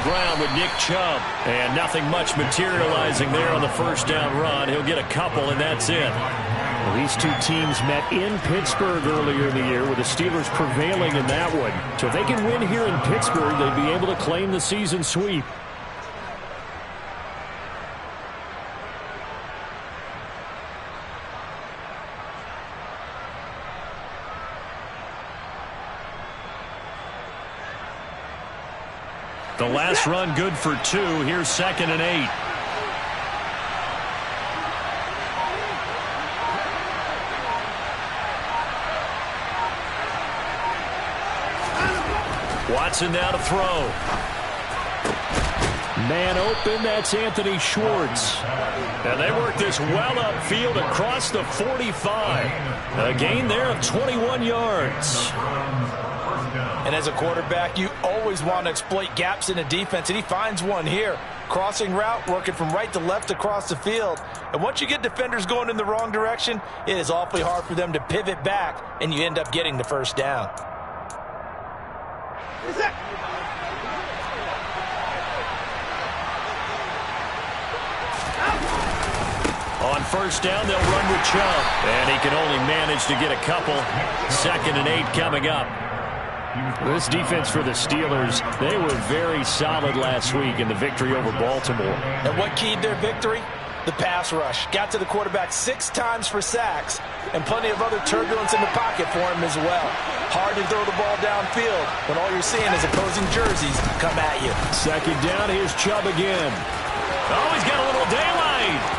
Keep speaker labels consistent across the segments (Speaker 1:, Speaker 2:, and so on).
Speaker 1: the ground with Nick Chubb. And nothing much materializing there on the first down run. He'll get a couple, and that's it.
Speaker 2: Well, these two teams met in Pittsburgh earlier in the year, with the Steelers prevailing in that one. So if they can win here in Pittsburgh, they'd be able to claim the season sweep.
Speaker 1: The last run good for 2. Here's 2nd and 8. Watson now to throw.
Speaker 2: Man open, that's Anthony Schwartz.
Speaker 1: And they work this well upfield across the 45. A gain there of 21 yards.
Speaker 3: And as a quarterback, you always want to exploit gaps in the defense, and he finds one here. Crossing route, working from right to left across the field. And once you get defenders going in the wrong direction, it is awfully hard for them to pivot back, and you end up getting the first down.
Speaker 1: On first down, they'll run with Chubb. And he can only manage to get a couple. 2nd and 8 coming up.
Speaker 2: This defense for the Steelers, they were very solid last week in the victory over Baltimore.
Speaker 3: And what keyed their victory? The pass rush. Got to the quarterback 6 times for sacks, and plenty of other turbulence in the pocket for him as well. Hard to throw the ball downfield when all you're seeing is opposing jerseys come at you.
Speaker 2: 2nd down, here's Chubb again.
Speaker 1: Oh, he's got a little daylight.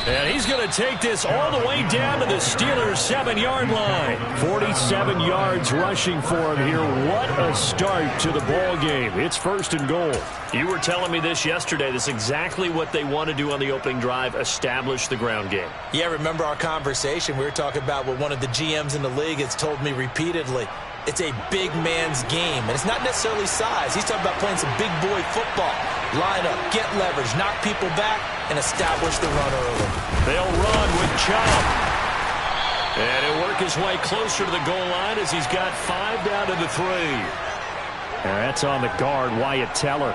Speaker 1: And he's going to take this all the way down to the Steelers' 7-yard line.
Speaker 2: 47 yards rushing for him here. What a start to the ball game. It's 1st and goal.
Speaker 1: You were telling me this yesterday. This is exactly what they want to do on the opening drive, establish the ground game.
Speaker 3: Yeah, remember our conversation. We were talking about what one of the GMs in the league has told me repeatedly. It's a big man's game, and it's not necessarily size. He's talking about playing some big boy football. Line up, get leverage, knock people back, and establish the run early.
Speaker 1: They'll run with Chubb. And he'll work his way closer to the goal line as he's got 5 down to the 3.
Speaker 2: And that's on the guard, Wyatt Teller.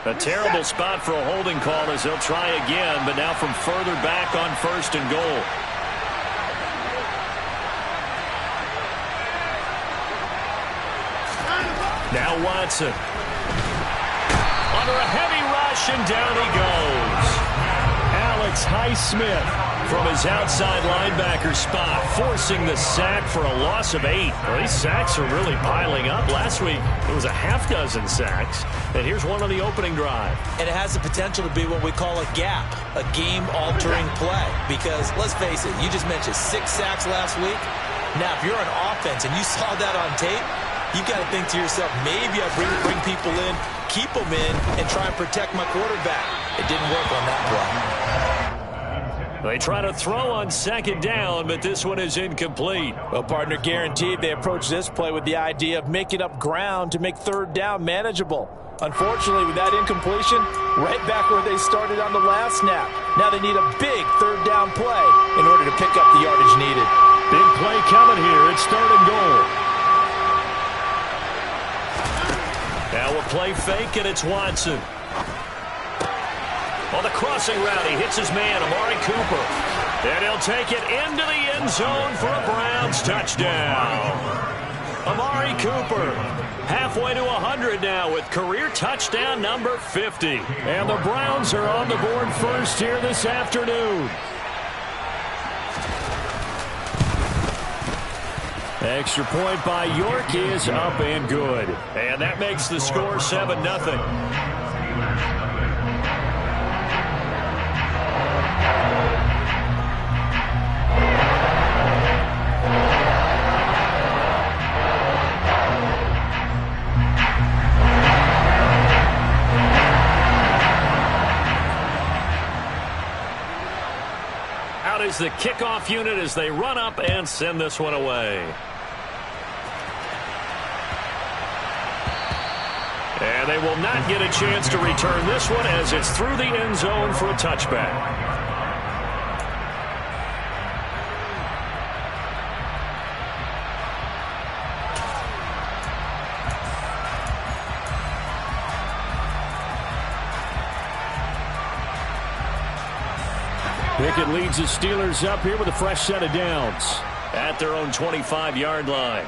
Speaker 1: A terrible spot for a holding call as they'll try again, but now from further back on 1st and goal. Now Watson. Under a heavy rush, and down he goes.
Speaker 2: Alex Highsmith
Speaker 1: from his outside linebacker spot, forcing the sack for a loss of 8. Well, these sacks are really piling up. Last week, it was a half-dozen sacks. And here's one on the opening drive.
Speaker 3: And it has the potential to be what we call a gap, a game-altering play. Because, let's face it, you just mentioned 6 sacks last week. Now, if you're an offense and you saw that on tape, you've got to think to yourself, maybe I bring people in, keep them in, and try and protect my quarterback. It didn't work on that play.
Speaker 1: They try to throw on 2nd down, but this one is incomplete.
Speaker 3: Well, partner, guaranteed they approach this play with the idea of making up ground to make 3rd down manageable. Unfortunately, with that incompletion, right back where they started on the last snap. Now they need a big 3rd down play in order to pick up the yardage needed.
Speaker 2: Big play coming here. It's 3rd and goal.
Speaker 1: Now a play fake, and it's Watson. On the crossing route, he hits his man, Amari Cooper. And he'll take it into the end zone for a Browns touchdown. Amari Cooper, halfway to 100 now with career touchdown number 50.
Speaker 2: And the Browns are on the board first here this afternoon. Extra point by York is up and good.
Speaker 1: And that makes the score 7-0. Is the kickoff unit as they run up and send this one away. And they will not get a chance to return this one as it's through the end zone for a touchback.
Speaker 2: Pickett leads the Steelers up here with a fresh set of downs.
Speaker 1: At their own 25-yard line.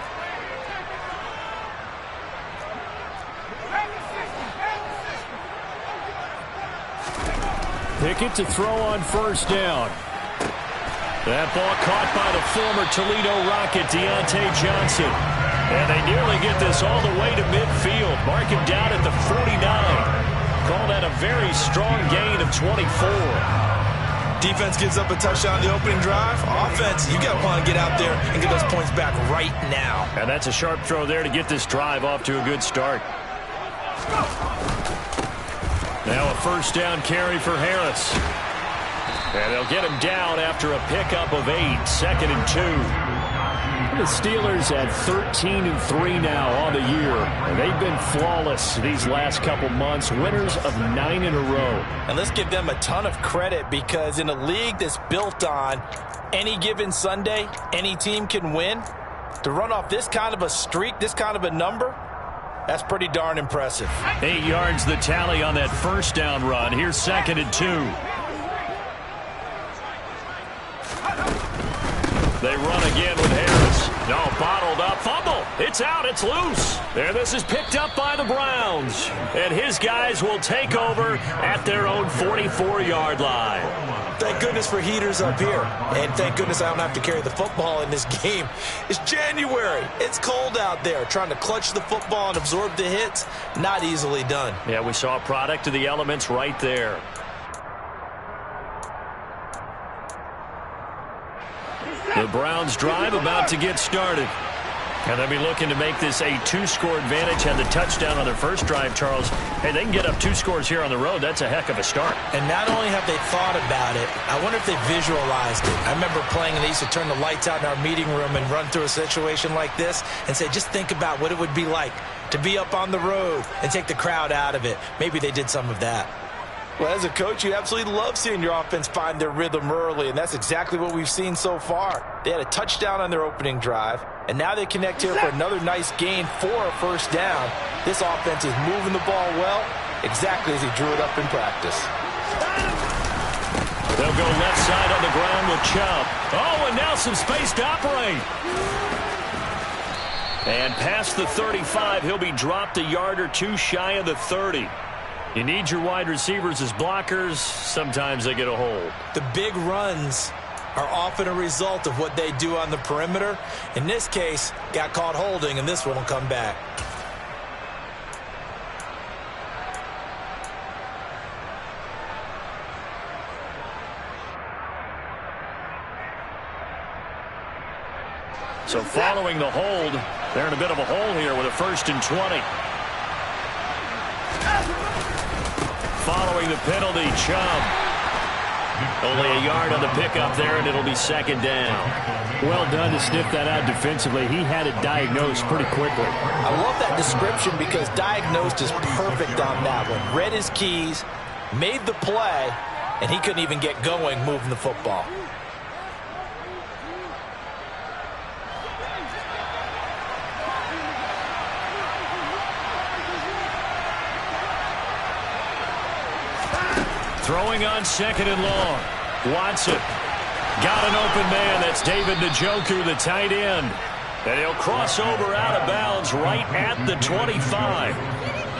Speaker 2: Pickett to throw on first down.
Speaker 1: That ball caught by the former Toledo Rocket, Deontay Johnson. And they nearly get this all the way to midfield. Mark him down at the 49. Call that a very strong gain of 24.
Speaker 3: Defense gives up a touchdown on the opening drive. Offense, you got to want to get out there and get those points back right now.
Speaker 1: And that's a sharp throw there to get this drive off to a good start. Now a first down carry for Harris. And they'll get him down after a pickup of 8, 2nd and 2.
Speaker 2: The Steelers at 13-3 now on the year. And they've been flawless these last couple months, winners of 9 in a row.
Speaker 3: And let's give them a ton of credit because in a league that's built on any given Sunday, any team can win. To run off this kind of a streak, this kind of a number, that's pretty darn impressive.
Speaker 1: 8 yards the tally on that first down run. Here's 2nd and 2. They run again with Harris. No, bottled up. Fumble. It's out. It's loose. There, this is picked up by the Browns. And his guys will take over at their own 44-yard line.
Speaker 3: Thank goodness for heaters up here. And thank goodness I don't have to carry the football in this game. It's January. It's cold out there. Trying to clutch the football and absorb the hits, not easily done.
Speaker 1: Yeah, we saw a product of the elements right there. The Browns drive about to get started. And they'll be looking to make this a 2-score advantage. Had the touchdown on their first drive, Charles. Hey, they can get up 2 scores here on the road. That's a heck of a start.
Speaker 3: And not only have they thought about it, I wonder if they visualized it. I remember playing, and they used to turn the lights out in our meeting room and run through a situation like this and say, just think about what it would be like to be up on the road and take the crowd out of it. Maybe they did some of that. Well, as a coach, you absolutely love seeing your offense find their rhythm early, and that's exactly what we've seen so far. They had a touchdown on their opening drive, and now they connect here for another nice gain for a first down. This offense is moving the ball well, exactly as he drew it up in practice.
Speaker 1: They'll go left side on the ground with Chubb. Oh, and now some space to operate. And past the 35, he'll be dropped a yard or 2 shy of the 30. You need your wide receivers as blockers. Sometimes they get a hold.
Speaker 3: The big runs are often a result of what they do on the perimeter. In this case, got caught holding, and this one will come back.
Speaker 1: So following the hold, they're in a bit of a hole here with a 1st and 20. Following the penalty, Chubb. Only a yard on the pickup there, and it'll be 2nd down.
Speaker 2: Well done to sniff that out defensively. He had it diagnosed pretty quickly.
Speaker 3: I love that description because diagnosed is perfect on that one. Read his keys, made the play, and he couldn't even get going moving the football.
Speaker 1: Throwing on 2nd and long. Watson got an open man. That's David Njoku, the tight end. And he'll cross over out of bounds right at the 25.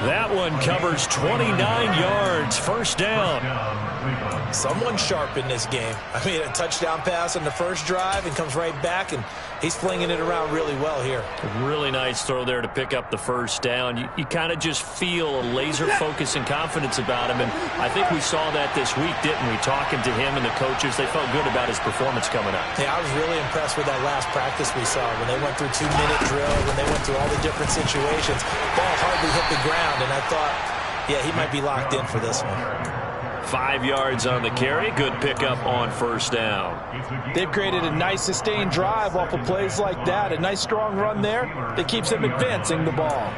Speaker 1: That one covers 29 yards. 1st down.
Speaker 3: Someone sharp in this game. I mean, a touchdown pass on the first drive and comes right back, and he's flinging it around really well here.
Speaker 1: A really nice throw there to pick up the 1st down. You kind of just feel a laser focus and confidence about him, and I think we saw that this week, didn't we? Talking to him and the coaches, they felt good about his performance coming up.
Speaker 3: Yeah, I was really impressed with that last practice we saw when they went through 2-minute drill, when they went through all the different situations. Ball hardly hit the ground, and I thought, yeah, he might be locked in for this one.
Speaker 1: 5 yards on the carry. Good pickup on 1st down.
Speaker 3: They've created a nice sustained drive off of plays like that. A nice strong run there that keeps them advancing the ball.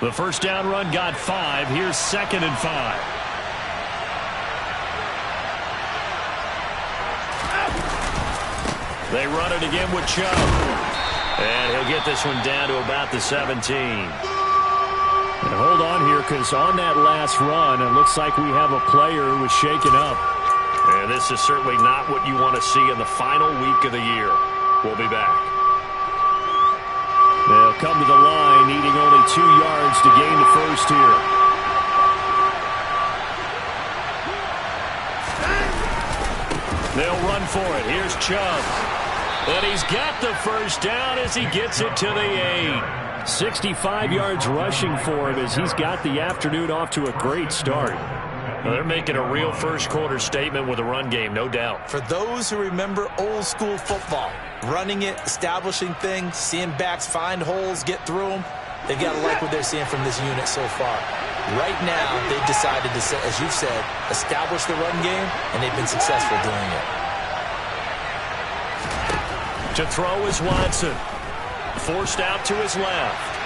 Speaker 2: The first down run got 5. Here's 2nd and 5. They run it again with Chubb. And he'll get this one down to about the 17. And hold on here, because on that last run, it looks like we have a player who was shaken up.
Speaker 1: And this is certainly not what you want to see in the final week of the year. We'll be back.
Speaker 2: They'll come to the line, needing only 2 yards to gain the first here. They'll run for it. Here's Chubb. And he's got the first down as he gets it to the 8. 65 yards rushing for him as he's got the afternoon off to a great start.
Speaker 1: Well, they're making a real first-quarter statement with a run game, no doubt.
Speaker 3: For those who remember old-school football, running it, establishing things, seeing backs find holes, get through them, they've got to like what they're seeing from this unit so far. Right now, they've decided to, as you've said, establish the run game, and they've been successful doing it.
Speaker 1: To throw is Watson. Forced out to his left.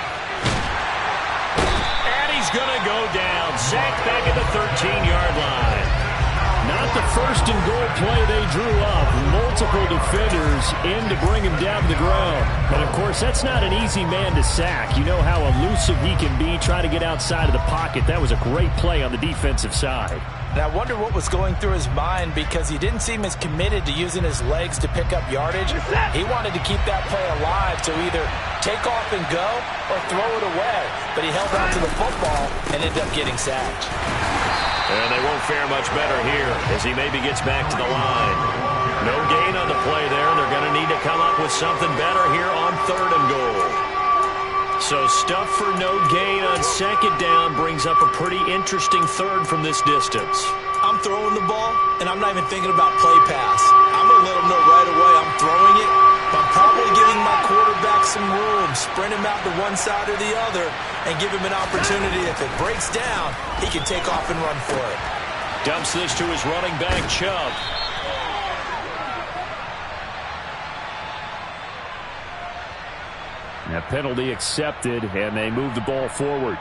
Speaker 1: And he's going to go down. Sacked back at the 13-yard line.
Speaker 2: Not the first and goal play they drew up. Multiple defenders in to bring him down to the ground. And, of course, that's not an easy man to sack. You know how elusive he can be, trying to get outside of the pocket. That was a great play on the defensive side.
Speaker 3: And I wonder what was going through his mind, because he didn't seem as committed to using his legs to pick up yardage. He wanted to keep that play alive to either take off and go or throw it away. But he held on to the football and ended up getting sacked.
Speaker 1: And they won't fare much better here as he maybe gets back to the line. No gain on the play there. They're going to need to come up with something better here on 3rd and goal. So stuff for no gain on 2nd down brings up a pretty interesting 3rd from this distance.
Speaker 3: I'm throwing the ball, and I'm not even thinking about play pass. I'm going to let him know right away I'm throwing it. I'm probably giving my quarterback some room, sprint him out to one side or the other, and give him an opportunity. If it breaks down, he can take off and run for it.
Speaker 1: Dumps this to his running back, Chubb.
Speaker 2: That penalty accepted, and they move the ball forward.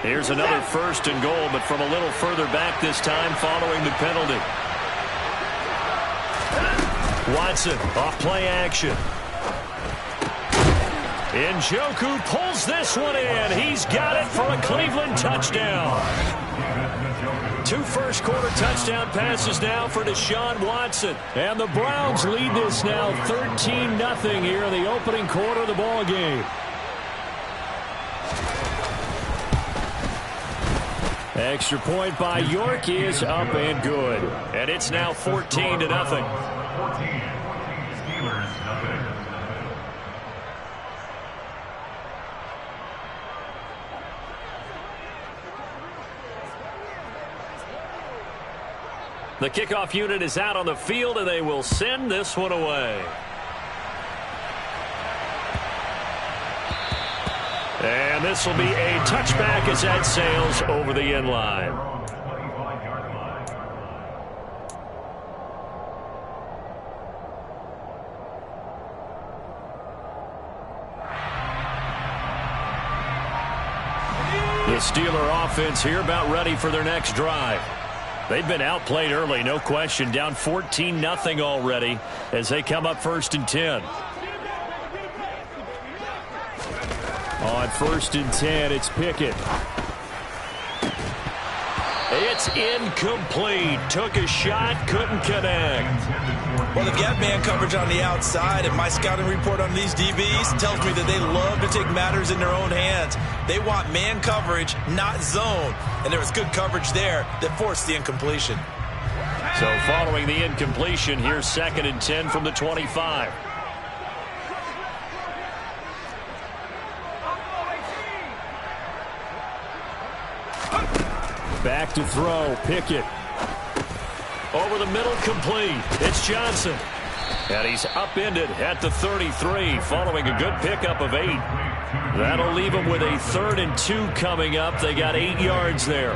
Speaker 2: Here's another 1st and goal, but from a little further back this time following the penalty.
Speaker 1: Watson off play action. Njoku pulls this one in. He's got it for a Cleveland touchdown. 2 first-quarter touchdown passes now for Deshaun Watson.
Speaker 2: And the Browns lead this now 13-0 here in the opening quarter of the ball game. Extra point by York is up and good.
Speaker 1: And it's now 14-0. The kickoff unit is out on the field, and they will send this one away. And this will be a touchback as that sails over the end line. The Steeler offense here about ready for their next drive. They've been outplayed early, no question. Down 14-0 already as they come up 1st and 10.
Speaker 2: On 1st and 10, it's Pickett.
Speaker 1: It's incomplete. Took a shot, couldn't connect.
Speaker 3: Well, they've got man coverage on the outside, and my scouting report on these DBs tells me that they love to take matters in their own hands. They want man coverage, not zone. And there was good coverage there that forced the incompletion.
Speaker 1: So following the incompletion, here's 2nd and 10 from the 25.
Speaker 2: Back to throw, Pickett.
Speaker 1: Over the middle, complete. It's Johnson. And he's upended at the 33 following a good pickup of 8. That'll leave him with a 3rd and 2 coming up. They got 8 yards there.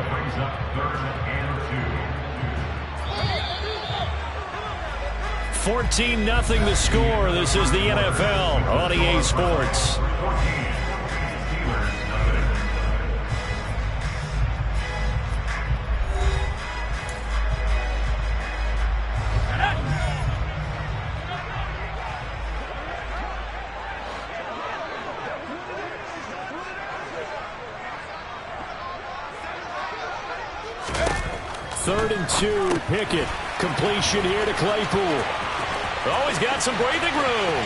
Speaker 1: 14-0 the score. This is the NFL on EA Sports.
Speaker 2: Third and 2, Pickett. Completion here to Claypool.
Speaker 1: Oh, he's got some breathing room.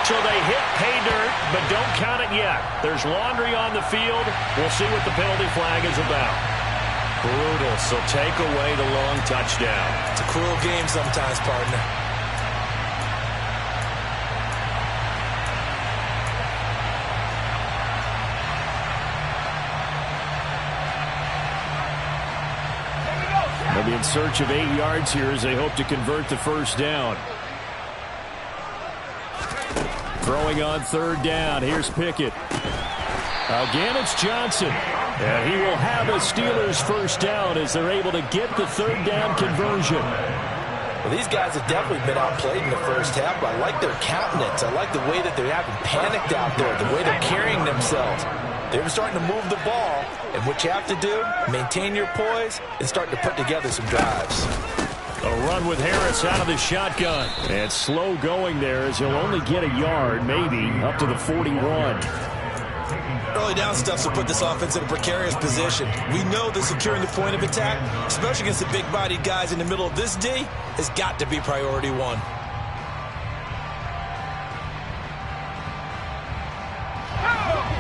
Speaker 1: So they hit pay dirt, but don't count it yet. There's laundry on the field. We'll see what the penalty flag is about. Brutal, so take away the long touchdown.
Speaker 3: It's a cruel game sometimes, partner.
Speaker 2: They'll be in search of 8 yards here as they hope to convert the first down. Throwing on 3rd down. Here's Pickett. Again, it's Johnson. And he will have a Steelers first down as they're able to get the 3rd down conversion.
Speaker 3: Well, these guys have definitely been outplayed in the first half, but I like their countenance. I like the way that they're having panicked out there, the way they're carrying themselves. They're starting to move the ball, and what you have to do, maintain your poise and start to put together some drives.
Speaker 2: A run with Harris out of the shotgun. And slow going there as he'll only get a yard, maybe, up to the 41.
Speaker 3: Early down stuff to put this offense in a precarious position. We know that securing the point of attack, especially against the big-bodied guys in the middle of this D, has got to be priority 1.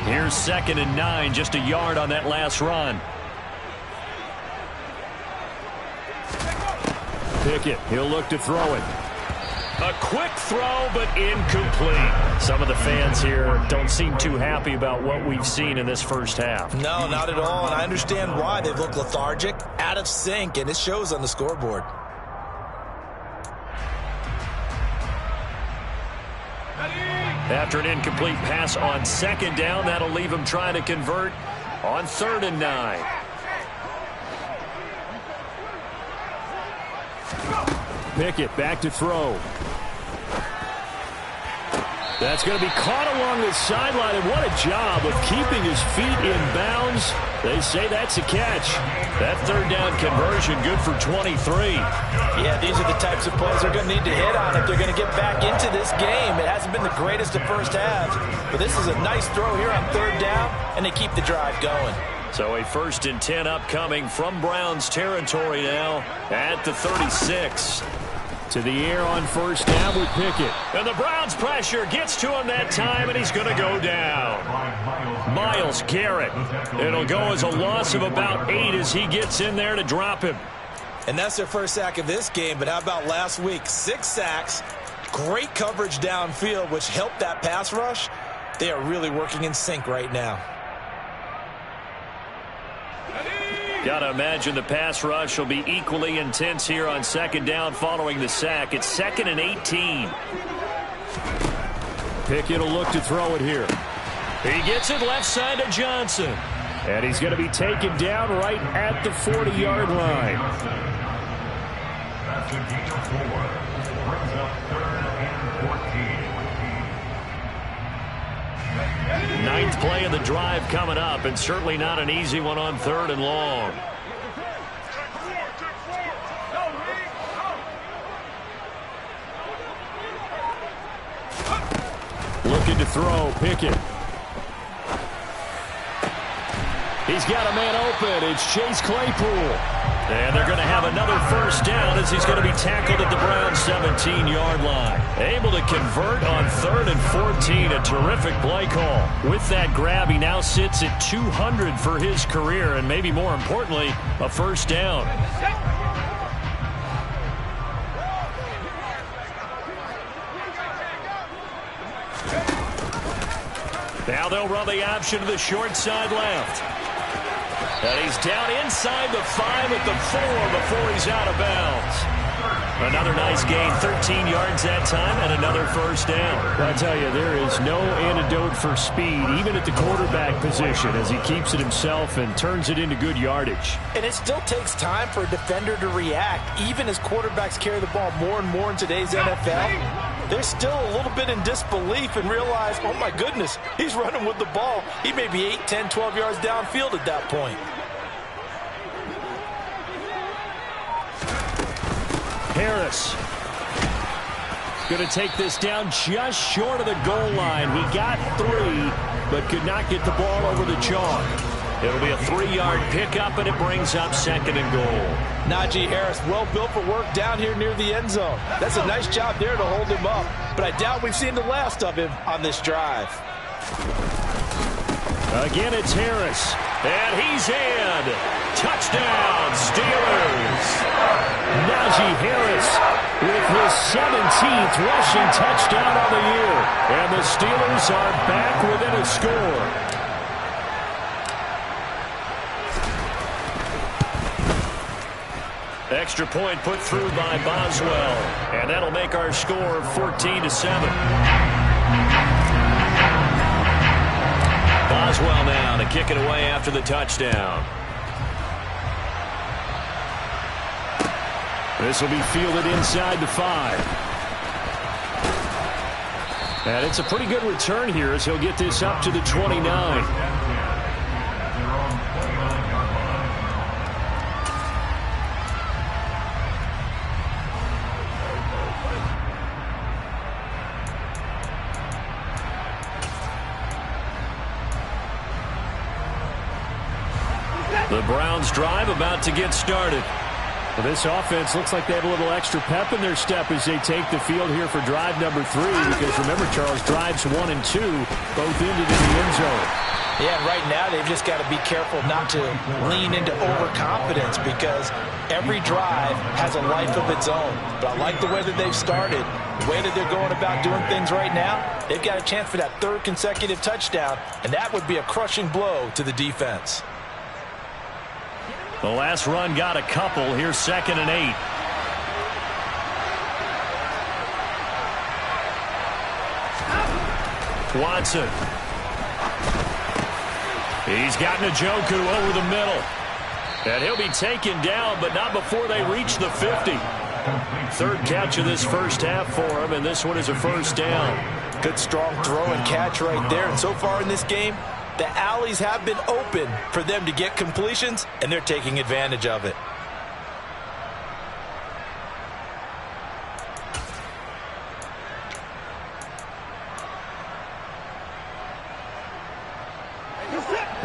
Speaker 1: Here's 2nd and 9, just a yard on that last run.
Speaker 2: Pickett, he'll look to throw it.
Speaker 1: A quick throw, but incomplete. Some of the fans here don't seem too happy about what we've seen in this first half.
Speaker 3: No, not at all, and I understand why. They've looked lethargic, out of sync, and it shows on the scoreboard.
Speaker 1: After an incomplete pass on 2nd down, that'll leave him trying to convert on 3rd and 9.
Speaker 2: Pickett back to throw. That's going to be caught along the sideline, and what a job of keeping his feet in bounds. They say that's a catch. That 3rd down conversion good for 23.
Speaker 3: Yeah, these are the types of plays they're going to need to hit on if they're going to get back into this game. It hasn't been the greatest of first halves, but this is a nice throw here on 3rd down, and they keep the drive going.
Speaker 1: So a 1st and 10 upcoming from Browns territory now at the 36.
Speaker 2: To the air on 1st down with Pickett.
Speaker 1: And the Browns pressure gets to him that time, and he's going to go down. Myles Garrett. It'll go as a loss of about 8 as he gets in there to drop him.
Speaker 3: And that's their first sack of this game, but how about last week? 6 sacks, great coverage downfield, which helped that pass rush. They are really working in sync right now.
Speaker 1: Got to imagine the pass rush will be equally intense here on 2nd down following the sack. It's 2nd and 18.
Speaker 2: Pickett will look to throw it here.
Speaker 1: He gets it left side to Johnson.
Speaker 2: And he's going to be taken down right at the 40-yard line. That's a gain of 4. Brings up 3rd and 14.
Speaker 1: 9th play of the drive coming up, and certainly not an easy one on 3rd and long.
Speaker 2: Looking to throw, Pickett. He's got a man open. It's Chase Claypool.
Speaker 1: And they're going to have another first down as he's going to be tackled at the Browns' 17-yard line. Able to convert on 3rd and 14. A terrific play call. With that grab, he now sits at 200 for his career, and maybe more importantly, a first down. Now they'll run the option to the short side left. And he's down inside the 5 at the 4 before he's out of bounds. Another nice gain, 13 yards that time, and another first down.
Speaker 2: I tell you, there is no antidote for speed, even at the quarterback position, as he keeps it himself and turns it into good yardage.
Speaker 4: And it still takes time for a defender to react, even as quarterbacks carry the ball more and more in today's NFL. They're still a little bit in disbelief and realize, oh my goodness, he's running with the ball. He may be 8, 10, 12 yards downfield at that point.
Speaker 2: Harris going to take this down just short of the goal line. He got 3, but could not get the ball over the chalk.
Speaker 1: It'll be a 3-yard pickup, and it brings up 2nd and goal.
Speaker 4: Najee Harris, well built for work down here near the end zone. That's a nice job there to hold him up, but I doubt we've seen the last of him on this drive.
Speaker 2: Again, it's Harris.
Speaker 1: And he's in. Touchdown, Steelers.
Speaker 2: Najee Harris with his 17th rushing touchdown on the year. And the Steelers are back within a score.
Speaker 1: Extra point put through by Boswell. And that'll make our score 14-7. Boswell now to kick it away after the touchdown.
Speaker 2: This will be fielded inside the 5. And it's a pretty good return here as he'll get this up to the 29.
Speaker 1: The Browns drive about to get started.
Speaker 2: Well, this offense looks like they have a little extra pep in their step as they take the field here for drive number 3. Because remember, Charles, drives 1 and 2 both ended in the end zone.
Speaker 4: Yeah, right now they've just got to be careful not to lean into overconfidence because every drive has a life of its own. But I like the way that they've started, the way that they're going about doing things right now. They've got a chance for that 3rd consecutive touchdown, and that would be a crushing blow to the defense.
Speaker 1: The last run got a couple. Here's 2nd and 8. Watson. He's got Njoku over the middle. And he'll be taken down, but not before they reach the 50. 3rd catch of this first half for him, and this one is a first down.
Speaker 4: Good strong throw and catch right there. And so far in this game, the alleys have been open for them to get completions, and they're taking advantage of it.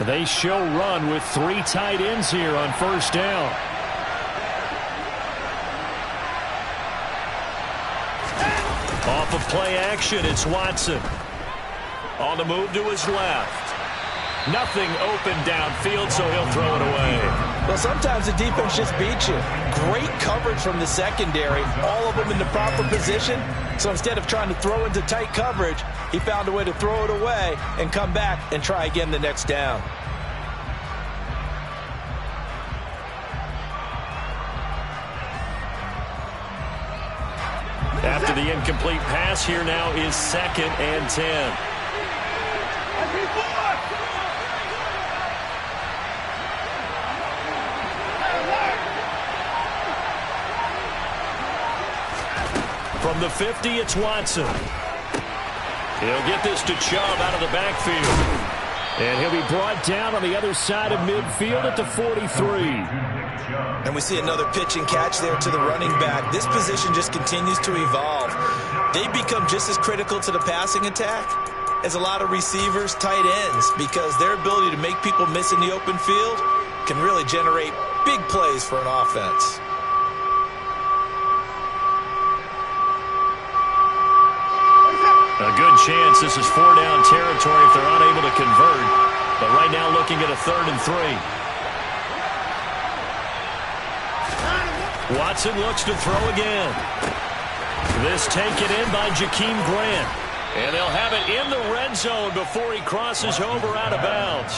Speaker 2: They show run with 3 tight ends here on first down.
Speaker 1: Off of play action, it's Watson. On the move to his left. Nothing open downfield, so he'll throw it away.
Speaker 4: Well, sometimes the defense just beats you. Great coverage from the secondary, all of them in the proper position. So instead of trying to throw into tight coverage, he found a way to throw it away and come back and try again the next down.
Speaker 1: After the incomplete pass, here now is 2nd and 10. From the 50, it's Watson. He'll get this to Chubb out of the backfield.
Speaker 2: And he'll be brought down on the other side of midfield at the 43.
Speaker 4: And we see another pitch and catch there to the running back. This position just continues to evolve. They become just as critical to the passing attack as a lot of receivers, tight ends, because their ability to make people miss in the open field can really generate big plays for an offense.
Speaker 1: A good chance this is 4-down territory if they're unable to convert. But right now looking at a 3rd and 3. Watson looks to throw again. This taken in by Jakeem Grant. And they'll have it in the red zone before he crosses over out of bounds.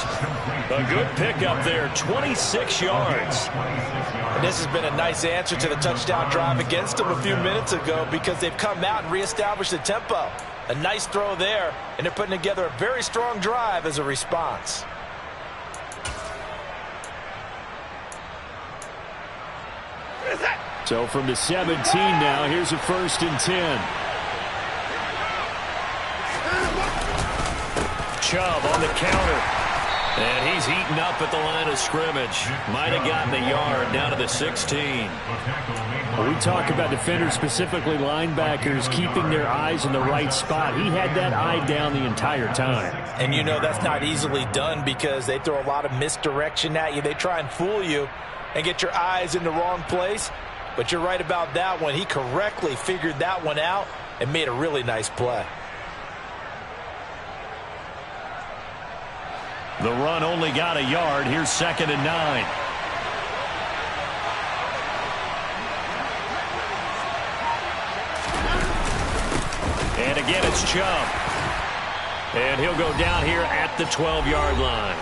Speaker 1: A good pickup there, 26 yards.
Speaker 4: And this has been a nice answer to the touchdown drive against them a few minutes ago because they've come out and reestablished the tempo. A nice throw there, and they're putting together a very strong drive as a response.
Speaker 2: So from the 17 now, here's a 1st and 10.
Speaker 1: Chubb on the counter. And he's eaten up at the line of scrimmage. Might have gotten a yard down to the 16.
Speaker 2: Well, we talk about defenders, specifically linebackers, keeping their eyes in the right spot. He had that eye down the entire time.
Speaker 4: And you know that's not easily done because they throw a lot of misdirection at you. They try and fool you and get your eyes in the wrong place. But you're right about that one. He correctly figured that one out and made a really nice play.
Speaker 1: The run only got a yard. Here's 2nd and 9. And again, it's Chubb. And he'll go down here at the 12-yard line.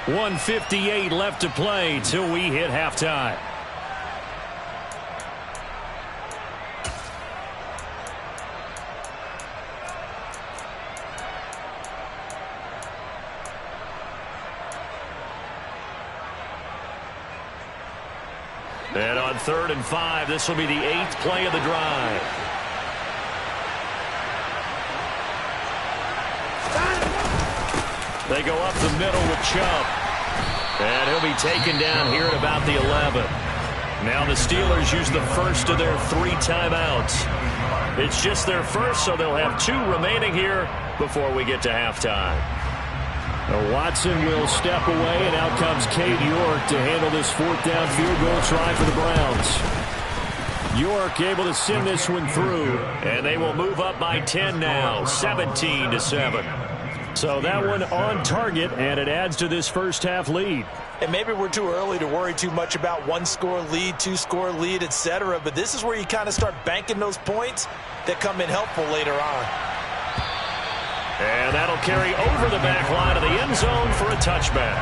Speaker 1: 1:58 left to play till we hit halftime. And on 3rd and 5, this will be the 8th play of the drive. They go up the middle with Chubb. And he'll be taken down here at about the 11. Now the Steelers use the first of their 3 timeouts. It's just their first, so they'll have 2 remaining here before we get to halftime.
Speaker 2: Watson will step away, and out comes Cade York to handle this 4th down field goal try for the Browns. York able to send this one through.
Speaker 1: And they will move up by 10 now, 17-7.
Speaker 2: So that one on target, and it adds to this first half lead.
Speaker 4: And maybe we're too early to worry too much about 1-score lead, 2-score lead, etc. But this is where you kind of start banking those points that come in helpful later on.
Speaker 1: And that'll carry over the back line of the end zone for a touchback.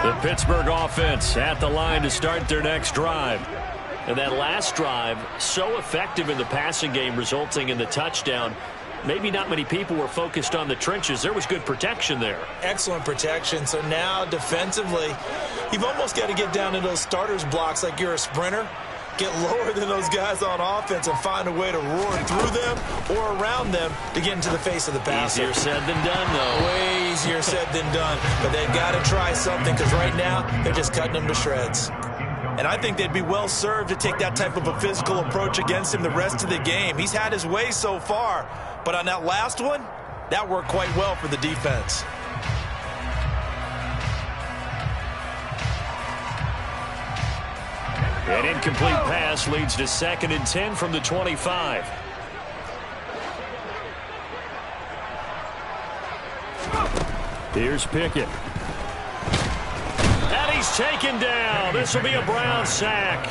Speaker 1: The Pittsburgh offense at the line to start their next drive. And that last drive, so effective in the passing game, resulting in the touchdown. Maybe not many people were focused on the trenches. There was good protection there.
Speaker 4: Excellent protection. So now defensively, you've almost got to get down to those starters blocks like you're a sprinter. Get lower than those guys on offense and find a way to roar through them or around them to get into the face of the passer.
Speaker 1: Easier said than done, though.
Speaker 4: Way easier said than done. But they've got to try something because right now they're just cutting them to shreds. And I think they'd be well served to take that type of a physical approach against him the rest of the game. He's had his way so far. But on that last one, that worked quite well for the defense.
Speaker 1: An incomplete pass leads to 2nd and 10 from the 25.
Speaker 2: Here's Pickett.
Speaker 1: And he's taken down. This will be a Brown sack.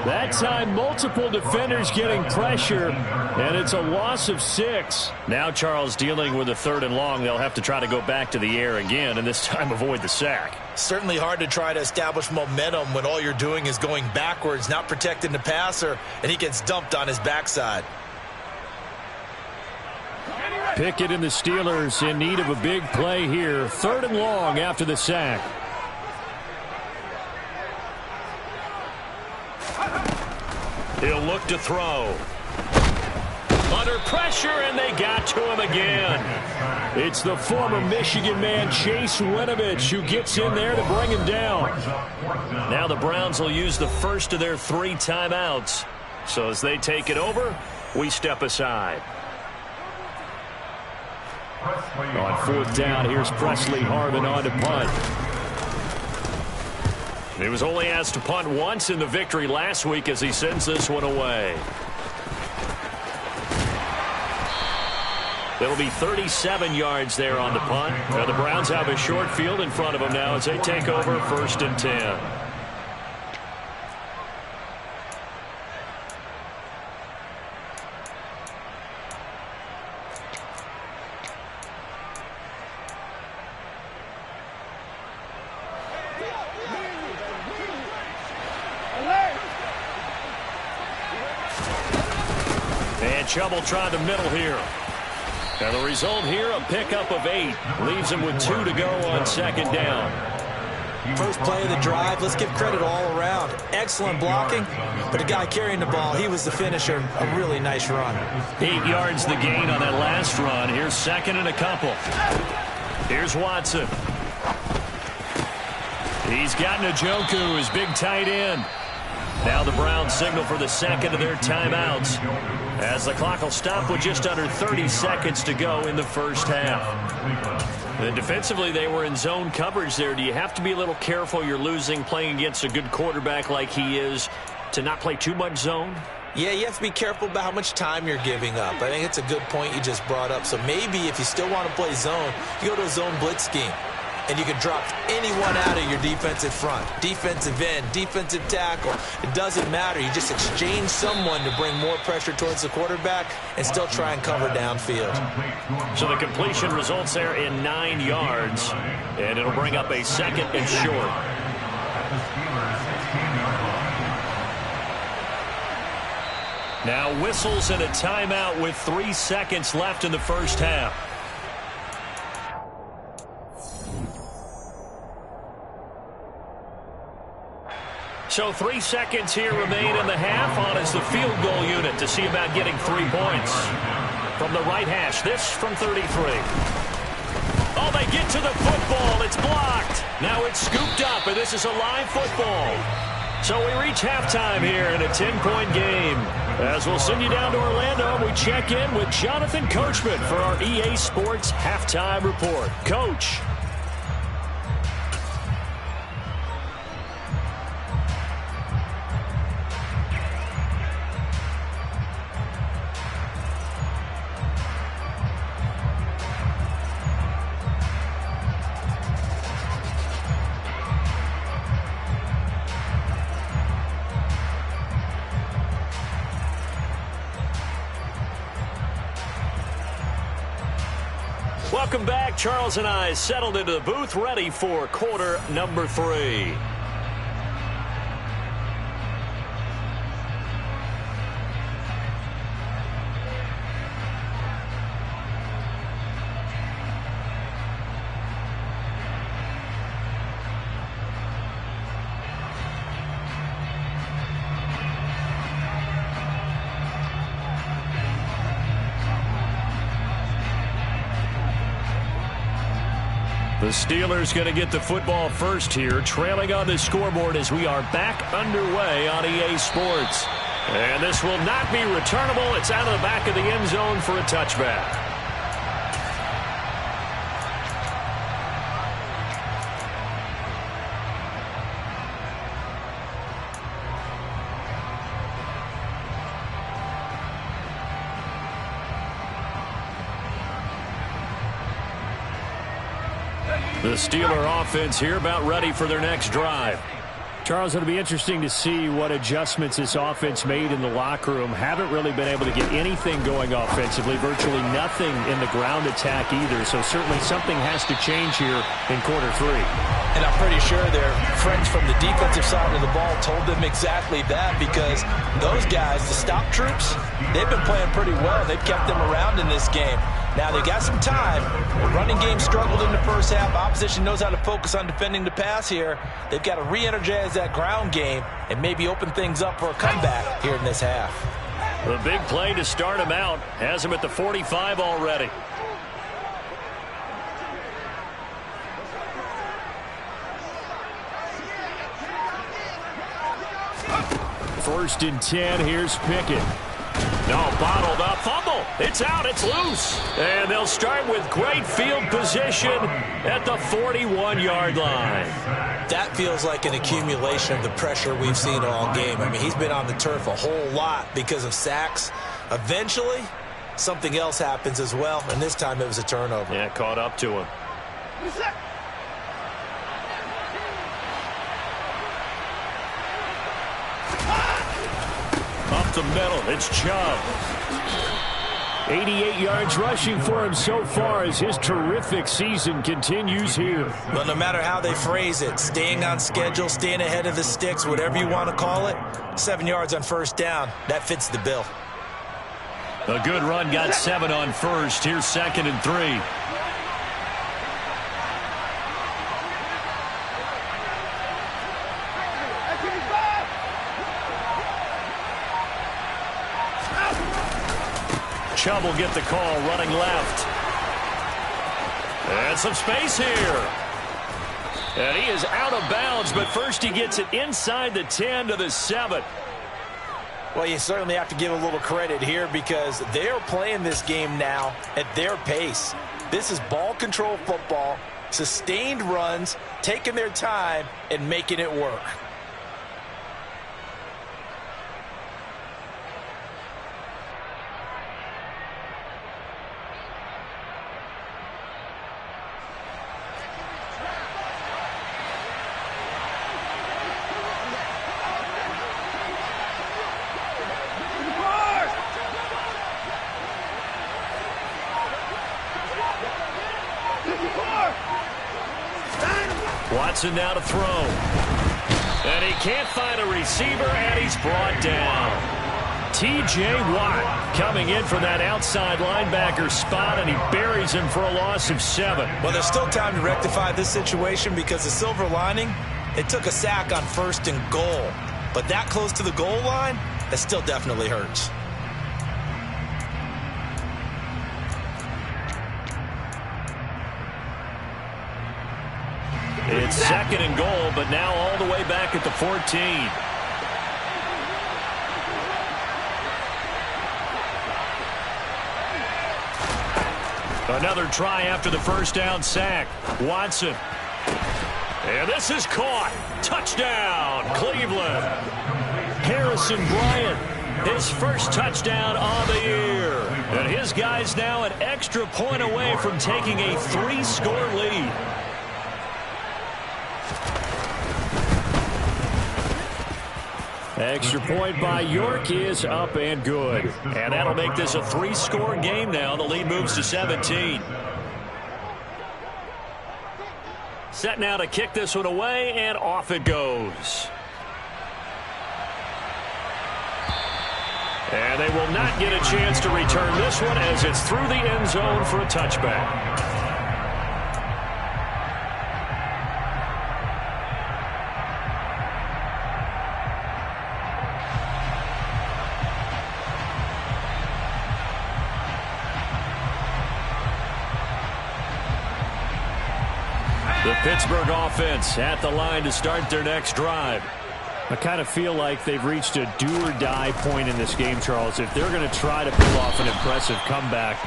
Speaker 2: That time, multiple defenders getting pressure, and it's a loss of 6.
Speaker 1: Now Charles dealing with a 3rd and long. They'll have to try to go back to the air again, and this time avoid the sack.
Speaker 4: Certainly hard to try to establish momentum when all you're doing is going backwards, not protecting the passer, and he gets dumped on his backside.
Speaker 2: Pickett and the Steelers in need of a big play here. 3rd and long after the sack.
Speaker 1: He'll look to throw. Under pressure, and they got to him again.
Speaker 2: It's the former Michigan man, Chase Winovich, who gets in there to bring him down.
Speaker 1: Now the Browns will use the first of their 3 timeouts. So as they take it over, we step aside.
Speaker 2: On 4th down, here's Presley Harvin on to punt.
Speaker 1: He was only asked to punt once in the victory last week as he sends this one away. It'll be 37 yards there on the punt. The Browns have a short field in front of them now as they take over 1st and 10. And Chubb will try the middle here. And the result here, a pickup of 8. Leaves him with 2 to go on 2nd down.
Speaker 3: First play of the drive, let's give credit all around. Excellent blocking, but the guy carrying the ball, he was the finisher. A really nice run.
Speaker 1: 8 yards the gain on that last run. Here's 2nd and a couple. Here's Watson. He's got Njoku, his big tight end. Now the Browns signal for the 2nd of their timeouts, as the clock will stop with just under 30 seconds to go in the 1st half. And defensively, they were in zone coverage there. Do you have to be a little careful? You're losing playing against a good quarterback like he is to not play too much zone?
Speaker 3: Yeah, you have to be careful about how much time you're giving up. I think it's a good point you just brought up. So maybe if you still want to play zone, you go to a zone blitz scheme. And you can drop anyone out of your defensive front. Defensive end, defensive tackle. It doesn't matter. You just exchange someone to bring more pressure towards the quarterback and still try and cover downfield.
Speaker 1: So the completion results there in 9 yards. And it'll bring up a 2nd and short. Now whistles and a timeout with 3 seconds left in the 1st half. So 3 seconds here remain in the half. On is the field goal unit to see about getting 3 points. From the right hash, this from 33. Oh, they get to the football. It's blocked. Now it's scooped up, and this is a live football. So we reach halftime here in a 10-point game. As we'll send you down to Orlando, we check in with Jonathan Coachman for our EA Sports Halftime Report. Coach. Welcome back. Charles and I settled into the booth, ready for quarter number 3. The Steelers going to get the football first here, trailing on the scoreboard as we are back underway on EA Sports. And this will not be returnable. It's out of the back of the end zone for a touchback. The Steeler offense here about ready for their next drive.
Speaker 2: Charles, it'll be interesting to see what adjustments this offense made in the locker room. Haven't really been able to get anything going offensively, virtually nothing in the ground attack either. So certainly something has to change here in quarter 3.
Speaker 4: And I'm pretty sure their friends from the defensive side of the ball told them exactly that, because those guys, the stop troops, they've been playing pretty well. They've kept them around in this game. Now, they got some time. The running game struggled in the first half. Opposition knows how to focus on defending the pass here. They've got to re-energize that ground game and maybe open things up for a comeback here in this half.
Speaker 1: The big play to start him out has him at the 45 already.
Speaker 2: First and 10, here's Pickett.
Speaker 1: No, bottled up, fumble. It's out, it's loose. And they'll start with great field position at the 41-yard line.
Speaker 3: That feels like an accumulation of the pressure we've seen all game. I mean, he's been on the turf a whole lot because of sacks. Eventually, something else happens as well, and this time it was a turnover.
Speaker 1: Yeah, caught up to him. Up the middle, it's Chubb.
Speaker 2: 88 yards rushing for him so far as his terrific season continues here.
Speaker 3: But no matter how they phrase it, staying on schedule, staying ahead of the sticks, whatever you want to call it, 7 yards on first down, that fits the bill.
Speaker 1: A good run got 7 on first. Here's 2nd and 3. Chubb will get the call, running left. And some space here. And he is out of bounds, but first he gets it inside the 10 to the 7.
Speaker 4: Well, you certainly have to give a little credit here because they're playing this game now at their pace. This is ball control football, sustained runs, taking their time, and making it work.
Speaker 1: Watson now to throw. And he can't find a receiver, and he's brought down. T.J. Watt coming in from that outside linebacker spot, and he buries him for a loss of 7.
Speaker 3: Well, there's still time to rectify this situation because the silver lining, it took a sack on 1st and goal. But that close to the goal line, that still definitely hurts.
Speaker 1: It's 2nd and goal, but now all the way back at the 14. Another try after the first down sack. Watson. And this is caught. Touchdown, Cleveland. Harrison Bryant, his first touchdown on the year. And his guys now an extra point away from taking a 3-score lead. Extra point by York is up and good. And that'll make this a 3-score game now. The lead moves to 17. Set now to kick this one away, and off it goes. And they will not get a chance to return this one as it's through the end zone for a touchback. The Pittsburgh offense at the line to start their next drive.
Speaker 2: I kind of feel like they've reached a do-or-die point in this game, Charles. If they're going to try to pull off an impressive comeback,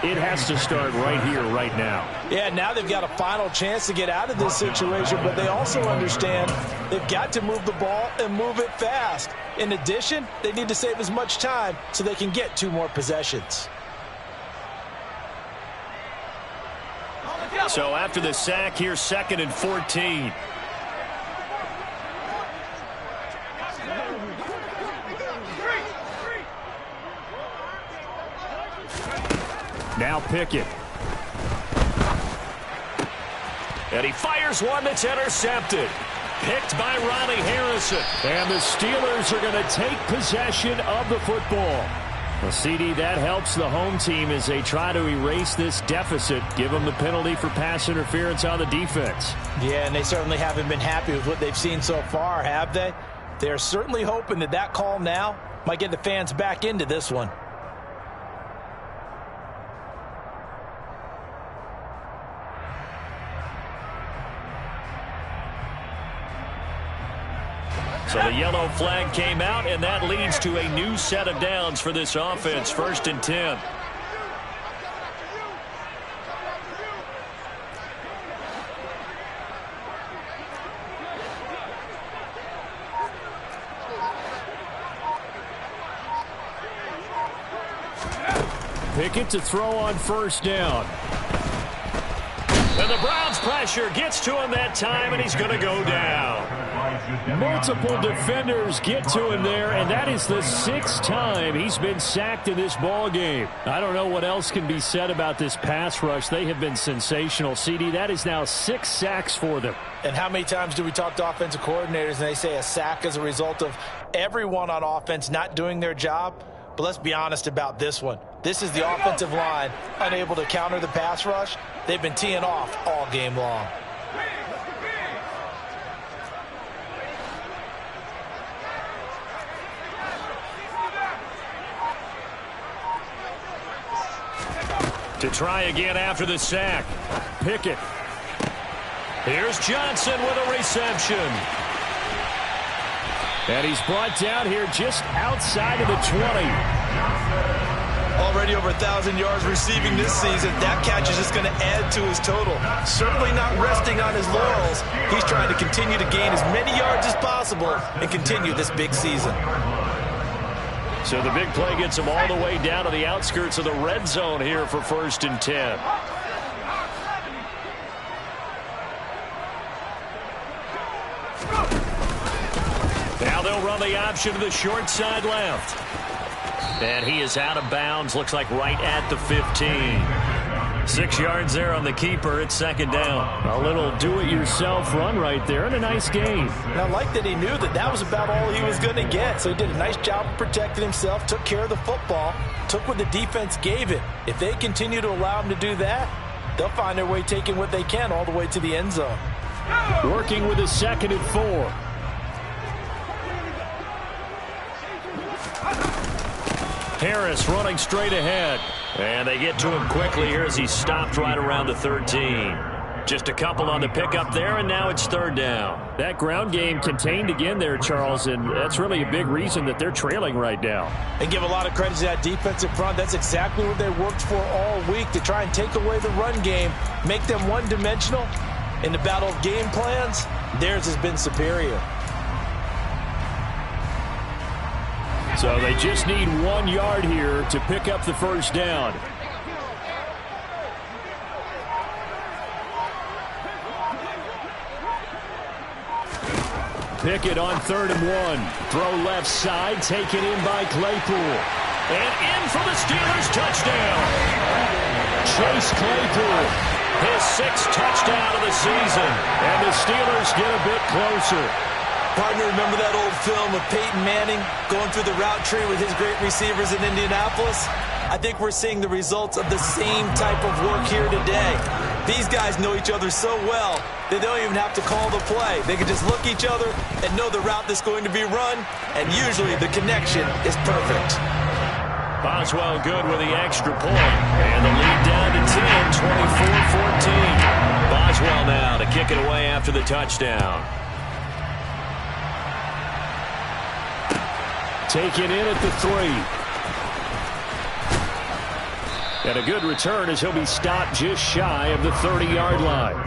Speaker 2: it has to start right here, right now.
Speaker 4: Yeah, now they've got a final chance to get out of this situation, but they also understand they've got to move the ball and move it fast. In addition, they need to save as much time so they can get 2 more possessions.
Speaker 1: So after the sack, here's 2nd and 14.
Speaker 2: Now Pickett.
Speaker 1: And he fires one that's intercepted. Picked by Ronnie Harrison.
Speaker 2: And the Steelers are going to take possession of the football. Well, CD, that helps the home team as they try to erase this deficit. Give them the penalty for pass interference on the defense.
Speaker 4: Yeah, and they certainly haven't been happy with what they've seen so far, have they? They're certainly hoping that that call now might get the fans back into this one.
Speaker 1: So the yellow flag came out, and that leads to a new set of downs for this offense. 1st and 10.
Speaker 2: Pickett to throw on first down.
Speaker 1: And the Browns pressure gets to him that time, and he's going to go down.
Speaker 2: Multiple defenders get to him there, and that is the 6th time he's been sacked in this ball game. I don't know what else can be said about this pass rush. They have been sensational. CD, that is now 6 sacks for them.
Speaker 4: And how many times do we talk to offensive coordinators and they say a sack is a result of everyone on offense not doing their job? But let's be honest about this one. This is the offensive line unable to counter the pass rush. They've been teeing off all game long.
Speaker 1: To try again after the sack.
Speaker 2: Pickett.
Speaker 1: Here's Johnson with a reception.
Speaker 2: And he's brought down here just outside of the 20.
Speaker 3: Already over 1,000 yards receiving this season. That catch is just going to add to his total. Certainly not resting on his laurels. He's trying to continue to gain as many yards as possible and continue this big season.
Speaker 1: So the big play gets him all the way down to the outskirts of the red zone here for 1st and 10. Now they'll run the option to the short side left. And he is out of bounds, looks like right at the 15. 6 yards there on the keeper. It's 2nd down.
Speaker 2: A little do-it-yourself run right there and a nice gain.
Speaker 4: And I like that he knew that that was about all he was going to get. So he did a nice job of protecting himself, took care of the football, took what the defense gave him. If they continue to allow him to do that, they'll find their way taking what they can all the way to the end zone.
Speaker 2: Working with a 2nd and 4.
Speaker 1: Harris running straight ahead. And they get to him quickly here as he stopped right around the 13. Just a couple on the pickup there, and now it's 3rd down.
Speaker 2: That ground game contained again there, Charles, and that's really a big reason that they're trailing right now.
Speaker 4: And give a lot of credit to that defensive front. That's exactly what they worked for all week, to try and take away the run game, make them one-dimensional. In the battle of game plans, theirs has been superior.
Speaker 2: So they just need 1 yard here to pick up the 1st down. Pickett on 3rd and 1. Throw left side, taken in by Claypool.
Speaker 1: And in for the Steelers touchdown.
Speaker 2: Chase Claypool.
Speaker 1: His 6th touchdown of the season.
Speaker 2: And the Steelers get a bit closer.
Speaker 3: Partner, remember that old film of Peyton Manning going through the route tree with his great receivers in Indianapolis? I think we're seeing the results of the same type of work here today. These guys know each other so well that they don't even have to call the play. They can just look each other and know the route that's going to be run, and usually the connection is perfect.
Speaker 1: Boswell good with the extra point. And the lead down to 10, 24-14. Boswell now to kick it away after the touchdown.
Speaker 2: Taken in at the 3. And a good return as he'll be stopped just shy of the 30-yard line.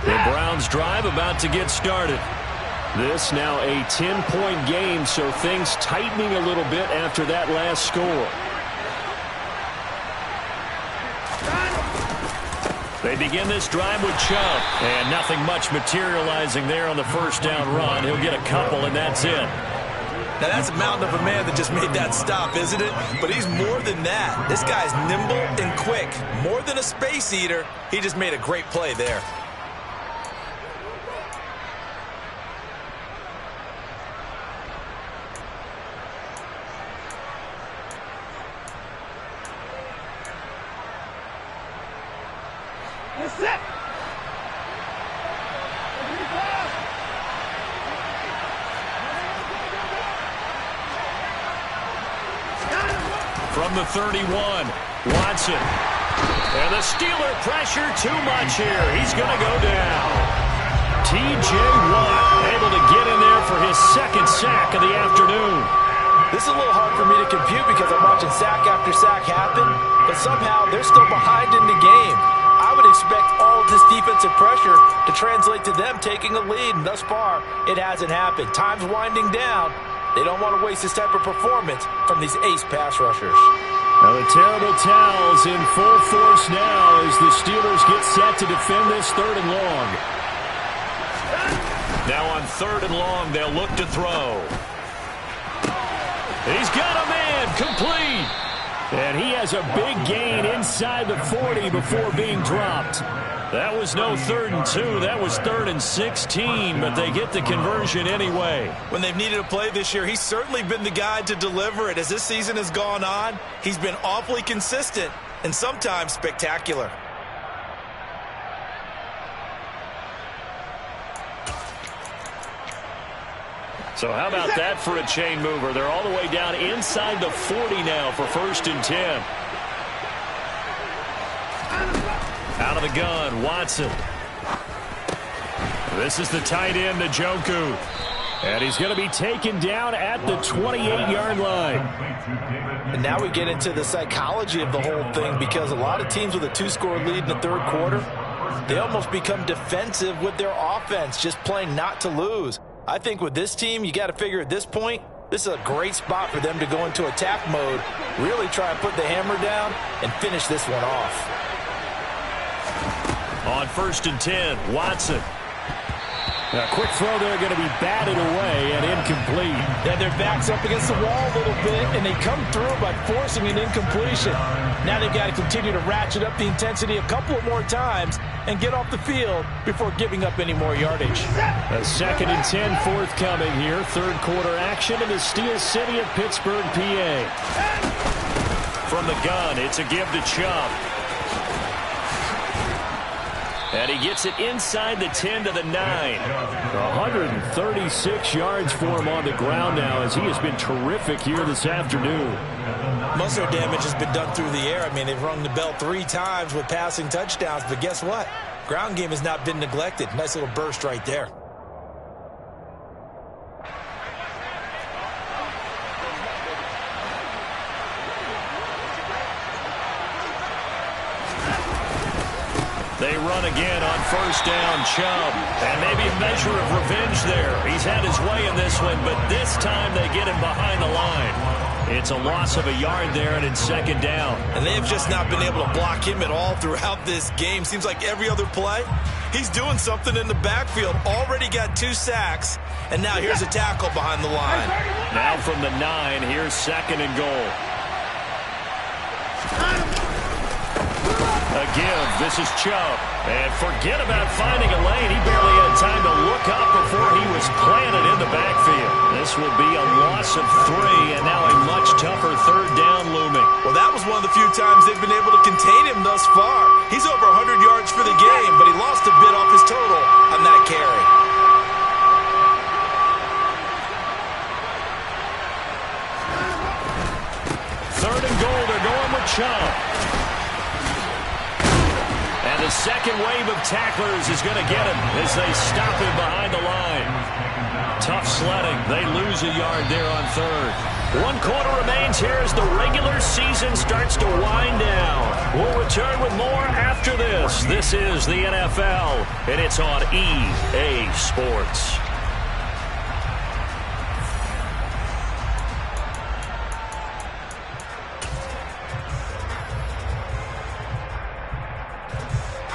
Speaker 1: The Browns drive about to get started.
Speaker 2: This now a 10-point game, so things tightening a little bit after that last score.
Speaker 1: They begin this drive with Chubb, and nothing much materializing there on the 1st down run. He'll get a couple, and that's it.
Speaker 3: Now, that's a mountain of a man that just made that stop, isn't it? But he's more than that. This guy's nimble and quick. More than a space eater, he just made a great play there.
Speaker 1: From the 31, Watson. And the Steeler pressure too much here. He's going to go down. T.J. Watt able to get in there for his 2nd sack of the afternoon.
Speaker 4: This is a little hard for me to compute because I'm watching sack after sack happen, but somehow they're still behind in the game. I would expect all of this defensive pressure to translate to them taking a lead, and thus far, it hasn't happened. Time's winding down. They don't want to waste this type of performance from these ace pass rushers.
Speaker 2: Now the terrible towels in full force now as the Steelers get set to defend this 3rd and long.
Speaker 1: Now on 3rd and long, they'll look to throw. He's got a man, complete.
Speaker 2: And he has a big gain inside the 40 before being dropped.
Speaker 1: That was no 3rd and 2. That was 3rd and 16, but they get the conversion anyway.
Speaker 3: When they've needed a play this year, he's certainly been the guy to deliver it. As this season has gone on, he's been awfully consistent and sometimes spectacular.
Speaker 1: So how about that for a chain mover? They're all the way down inside the 40 now for 1st and 10. Out of the gun, Watson. This is the tight end, Njoku.
Speaker 2: And he's going to be taken down at the 28-yard line.
Speaker 4: And now we get into the psychology of the whole thing, because a lot of teams with a 2-score lead in the 3rd quarter, they almost become defensive with their offense, just playing not to lose. I think with this team, you got to figure at this point, this is a great spot for them to go into attack mode, really try and put the hammer down and finish this one off.
Speaker 1: On 1st and 10, Watson.
Speaker 2: A quick throw there going to be batted away and incomplete.
Speaker 4: Yeah, their back's up against the wall a little bit, and they come through by forcing an incompletion. Now they've got to continue to ratchet up the intensity a couple of more times and get off the field before giving up any more yardage.
Speaker 2: A 2nd and 10 forthcoming here. 3rd quarter action in the Steel City of Pittsburgh, PA.
Speaker 1: From the gun, it's a give to Chubb. And he gets it inside the 10 to the 9.
Speaker 2: 136 yards for him on the ground now, as he has been terrific here this afternoon.
Speaker 3: Most of their damage has been done through the air. I mean, they've rung the bell 3 times with passing touchdowns, but guess what? Ground game has not been neglected. Nice little burst right there.
Speaker 1: They run again on 1st down, Chubb. And maybe a measure of revenge there. He's had his way in this one, but this time they get him behind the line. It's a loss of a yard there, and it's 2nd down.
Speaker 3: And they've just not been able to block him at all throughout this game. Seems like every other play, he's doing something in the backfield. Already got 2 sacks, and now here's a tackle behind the line.
Speaker 1: Now from the 9, here's 2nd and goal. A give. This is Chubb. And forget about finding a lane. He barely had time to look up before he was planted in the backfield. This will be a loss of 3, and now a much tougher 3rd down looming.
Speaker 3: Well, that was one of the few times they've been able to contain him thus far. He's over 100 yards for the game, but he lost a bit off his total on that carry.
Speaker 1: Third and goal. They're going with Chubb. And the second wave of tacklers is going to get him as they stop him behind the line. Tough sledding. They lose a yard there on 3rd. 1 quarter remains here as the regular season starts to wind down. We'll return with more after this. This is the NFL, and it's on EA Sports.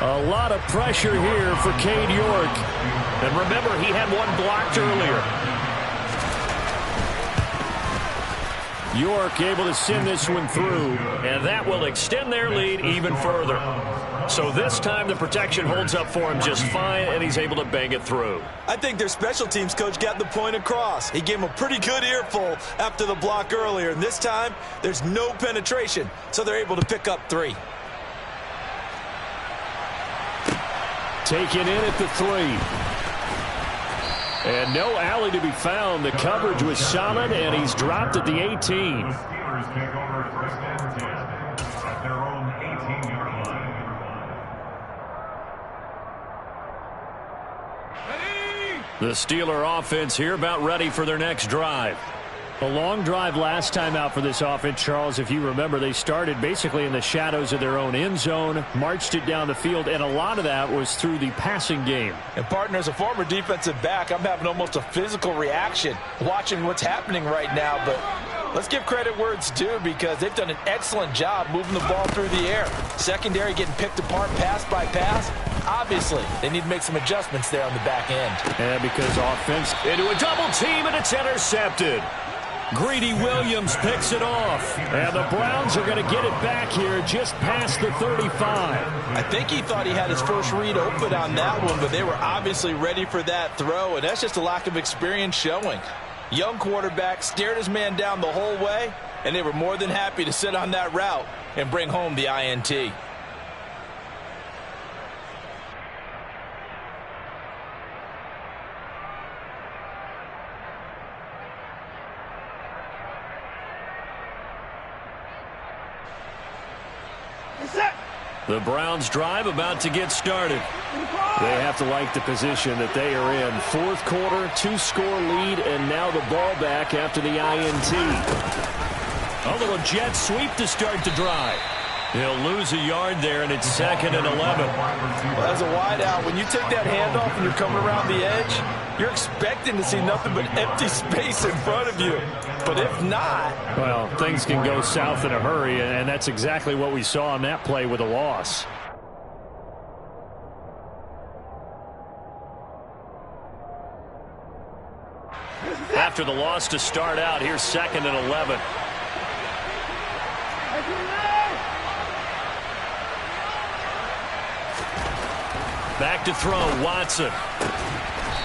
Speaker 2: A lot of pressure here for Cade York.
Speaker 1: And remember, he had one blocked earlier.
Speaker 2: York able to send this one through.
Speaker 1: And that will extend their lead even further. So this time the protection holds up for him just fine, and he's able to bang it through.
Speaker 3: I think their special teams coach got the point across. He gave him a pretty good earful after the block earlier. And this time, there's no penetration, so they're able to pick up 3.
Speaker 2: Taken in at the 3. And no alley to be found. The coverage was solid, and he's dropped at the 18.
Speaker 1: The Steeler offense here about ready for their next drive.
Speaker 2: A long drive last time out for this offense, Charles. If you remember, they started basically in the shadows of their own end zone, marched it down the field, and a lot of that was through the passing game.
Speaker 4: And, partner, as a former defensive back, I'm having almost a physical reaction watching what's happening right now. But let's give credit where it's due because they've done an excellent job moving the ball through the air. Secondary getting picked apart pass by pass. Obviously, they need to make some adjustments there on the back end.
Speaker 2: Yeah, because offense
Speaker 1: into a double team, and it's intercepted. Greedy Williams picks it off.
Speaker 2: And the Browns are going to get it back here just past the 35.
Speaker 4: I think he thought he had his first read open on that one, but they were obviously ready for that throw, and that's just a lack of experience showing. Young quarterback stared his man down the whole way, and they were more than happy to sit on that route and bring home the INT.
Speaker 1: The Browns drive about to get started.
Speaker 2: They have to like the position that they are in. Fourth quarter, 2-score lead, and now the ball back after the INT.
Speaker 1: A little jet sweep to start the drive. He'll lose a yard there, and it's 2nd and 11.
Speaker 4: Well, as a wideout, when you take that handoff and you're coming around the edge, you're expecting to see nothing but empty space in front of you. But if not...
Speaker 2: well, things can go south in a hurry, and that's exactly what we saw on that play with a loss.
Speaker 1: After the loss to start out, here's 2nd and 11. Back to throw, Watson.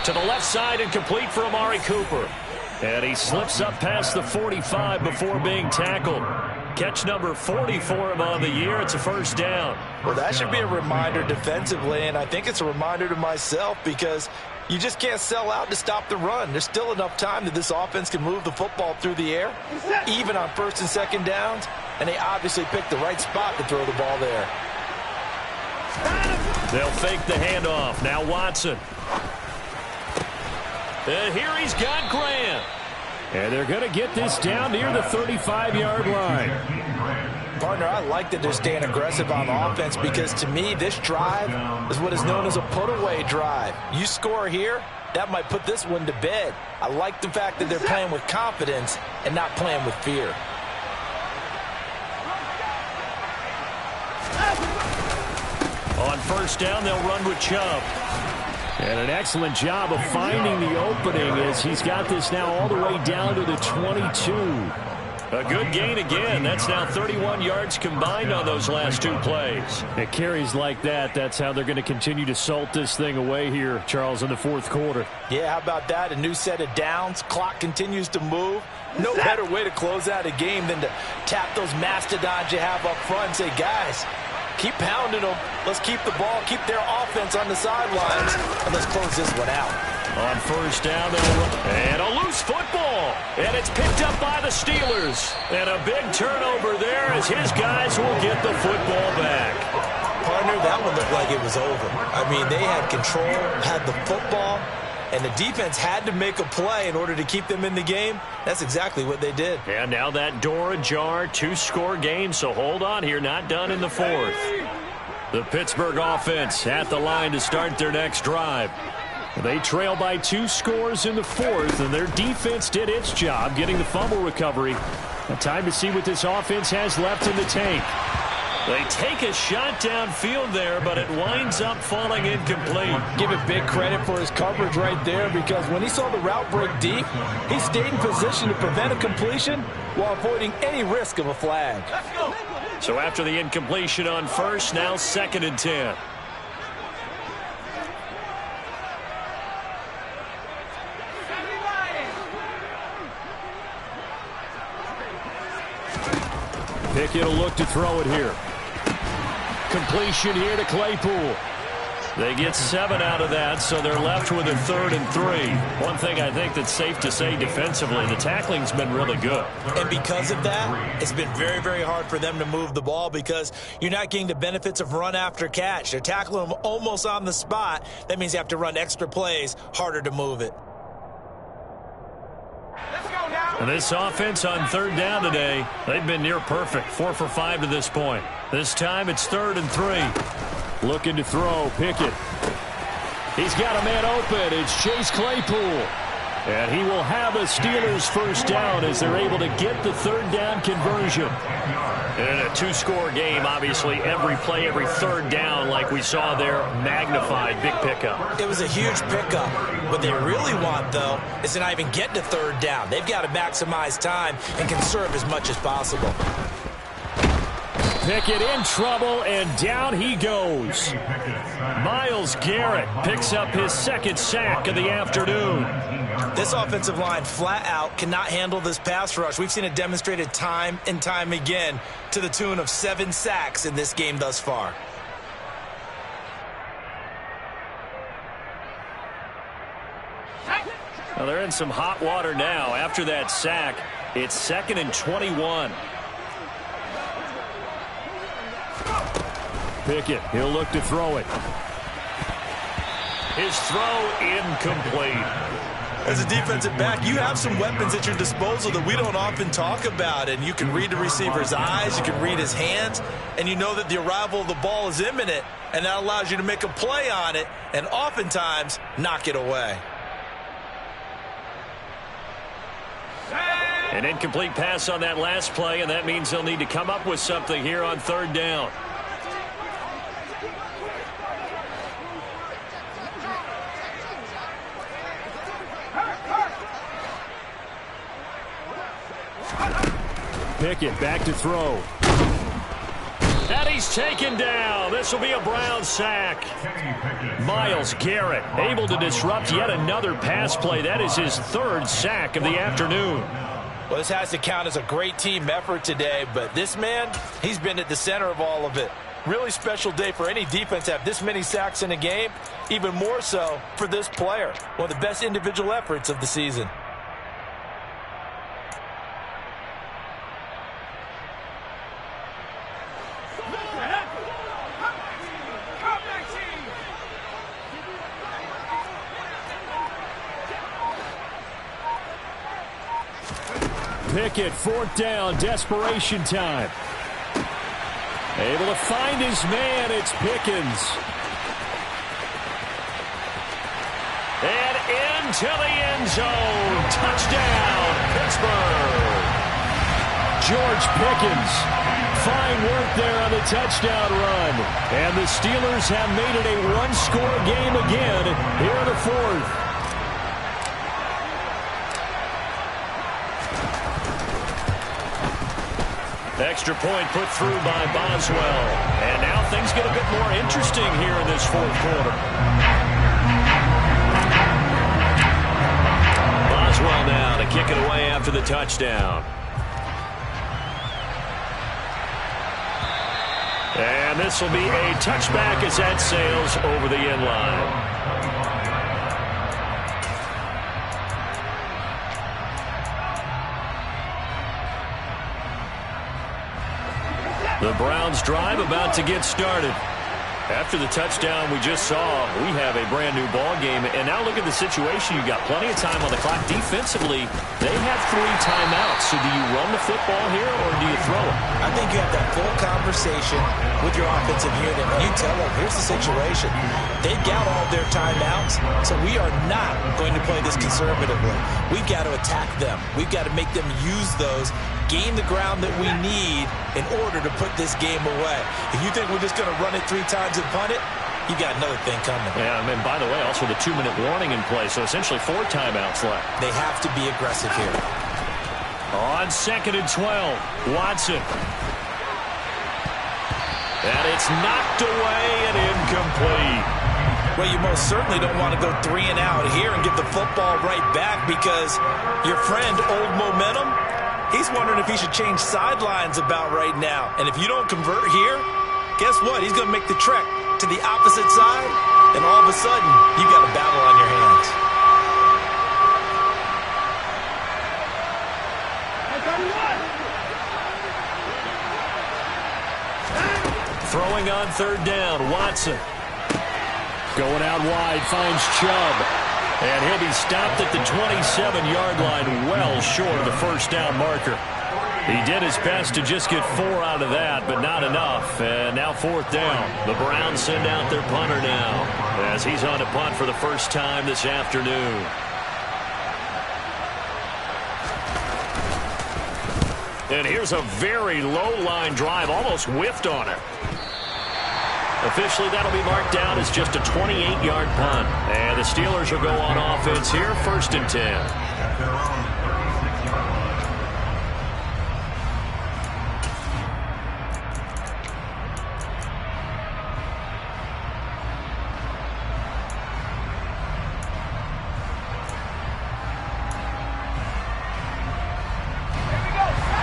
Speaker 1: To the left side and complete for Amari Cooper. And he slips up past the 45 before being tackled. Catch number 40 for him on the year. It's a first down.
Speaker 4: Well, that should be a reminder defensively, and I think it's a reminder to myself because you just can't sell out to stop the run. There's still enough time that this offense can move the football through the air, even on 1st and 2nd downs, and they obviously picked the right spot to throw the ball there.
Speaker 1: They'll fake the handoff. Now Watson. And here he's got Grant.
Speaker 2: And they're going to get this down near the 35-yard line.
Speaker 4: Partner, I like that they're staying aggressive on offense because, to me, this drive is what is known as a put-away drive. You score here, that might put this one to bed. I like the fact that they're playing with confidence and not playing with fear.
Speaker 1: On first down, they'll run with Chubb.
Speaker 2: And an excellent job of finding the opening as he's got this now all the way down to the 22.
Speaker 1: A good gain again. That's now 31 yards combined on those last 2 plays.
Speaker 2: It carries like that. That's how they're going to continue to salt this thing away here, Charles, in the 4th quarter.
Speaker 4: Yeah, how about that? A new set of downs. Clock continues to move. No better way to close out a game than to tap those mastodons you have up front and say, guys, keep pounding them. Let's keep the ball, keep their offense on the sidelines, and let's close this one out.
Speaker 1: On first down, they'll run. And a loose football. And it's picked up by the Steelers. And a big turnover there as his guys will get the football back.
Speaker 4: Partner, that one looked like it was over. I mean, they had control, had the football, and the defense had to make a play in order to keep them in the game. That's exactly what they did.
Speaker 1: And now that door ajar, 2-score game, so hold on here, not done in the 4th. The Pittsburgh offense at the line to start their next drive. They trail by 2 scores in the 4th, and their defense did its job getting the fumble recovery. A time to see what this offense has left in the tank. They take a shot downfield there, but it winds up falling incomplete.
Speaker 4: Give it big credit for his coverage right there because when he saw the route break deep, he stayed in position to prevent a completion while avoiding any risk of a flag.
Speaker 1: So after the incompletion on first, now 2nd and 10.
Speaker 2: Pickett will look to throw it here. Completion here to Claypool.
Speaker 1: They get 7 out of that, so they're left with a 3rd and 3. One thing I think that's safe to say defensively, the tackling's been really good.
Speaker 3: And because of that, it's been very, very hard for them to move the ball because you're not getting the benefits of run after catch. They're tackling them almost on the spot. That means you have to run extra plays, harder to move it.
Speaker 5: Let's go now.
Speaker 1: And this offense on third down today, they've been near perfect. 4 for 5 to this point. This time it's 3rd and 3.
Speaker 2: Looking to throw, Pickett. He's got a man open. It's Chase Claypool. And he will have a Steelers first down as they're able to get the third down conversion.
Speaker 1: In a 2-score game, obviously, every play, every third down, like we saw there, magnified, big pickup.
Speaker 3: It was a huge pickup. What they really want, though, is to not even get to third down. They've got to maximize time and conserve as much as possible.
Speaker 2: Pickett in trouble, and down he goes.
Speaker 1: Myles Garrett picks up his 2nd sack of the afternoon.
Speaker 3: This offensive line flat out cannot handle this pass rush. We've seen it demonstrated time and time again to the tune of 7 sacks in this game thus far.
Speaker 1: Well, they're in some hot water now. After that sack, it's 2nd and 21.
Speaker 2: Pickett, he'll look to throw it.
Speaker 1: His throw incomplete.
Speaker 3: As a defensive back, you have some weapons at your disposal that we don't often talk about, and you can read the receiver's eyes, you can read his hands, and you know that the arrival of the ball is imminent, and that allows you to make a play on it and oftentimes knock it away.
Speaker 1: An incomplete pass on that last play, and that means they'll need to come up with something here on third down.
Speaker 2: Pickett back to throw.
Speaker 1: And he's taken down. This will be a Brown sack. Myles Garrett able to disrupt yet another pass play. That is his 3rd sack of the afternoon.
Speaker 4: Well, this has to count as a great team effort today, but this man, he's been at the center of all of it. Really special day for any defense to have this many sacks in a game, even more so for this player. One of the best individual efforts of the season.
Speaker 2: Pickett, 4th down, desperation time. Able to find his man, it's Pickens.
Speaker 1: And into the end zone. Touchdown, Pittsburgh.
Speaker 2: George Pickens. Fine work there on the touchdown run. And the Steelers have made it a 1-score game again here in the 4th.
Speaker 1: Extra point put through by Boswell. And now things get a bit more interesting here in this 4th quarter. Boswell now to kick it away after the touchdown. And this will be a touchback as that sails over the end line. The Browns drive about to get started. After the touchdown we just saw, we have a brand new ball game. And now look at the situation. You've got plenty of time on the clock. Defensively, they have 3 timeouts. So do you run the football here or do you throw it?
Speaker 3: I think you have that full conversation with your offensive unit, and you tell them, here's the situation. They've got all their timeouts, so we are not going to play this conservatively. We've got to attack them. We've got to make them use those, gain the ground that we need in order to put this game away. If you think we're just going to run it 3 times and punt it, you got another thing coming.
Speaker 1: Yeah, and by the way, also the 2-minute warning in play, so essentially 4 timeouts left.
Speaker 3: They have to be aggressive here.
Speaker 1: On 2nd and 12, Watson. And it's knocked away and incomplete.
Speaker 3: Well, you most certainly don't want to go 3 and out here and give the football right back because your friend, Old Momentum, he's wondering if he should change sidelines about right now. And if you don't convert here, guess what? He's going to make the trek to the opposite side, and all of a sudden, you got a battle on your hands.
Speaker 1: Throwing on 3rd down, Watson.
Speaker 2: Going out wide, finds Chubb. And he'll be stopped at the 27-yard line, well short of the first down marker. He did his best to just get 4 out of that, but not enough. And now 4th down. The Browns send out their punter now as he's on to punt for the first time this afternoon. And here's a very low-line drive, almost whiffed on it. Officially, that'll be marked down as just a 28-yard punt. And the Steelers will go on offense here, 1st and 10.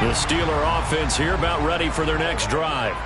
Speaker 2: The Steeler offense here about ready for their next drive.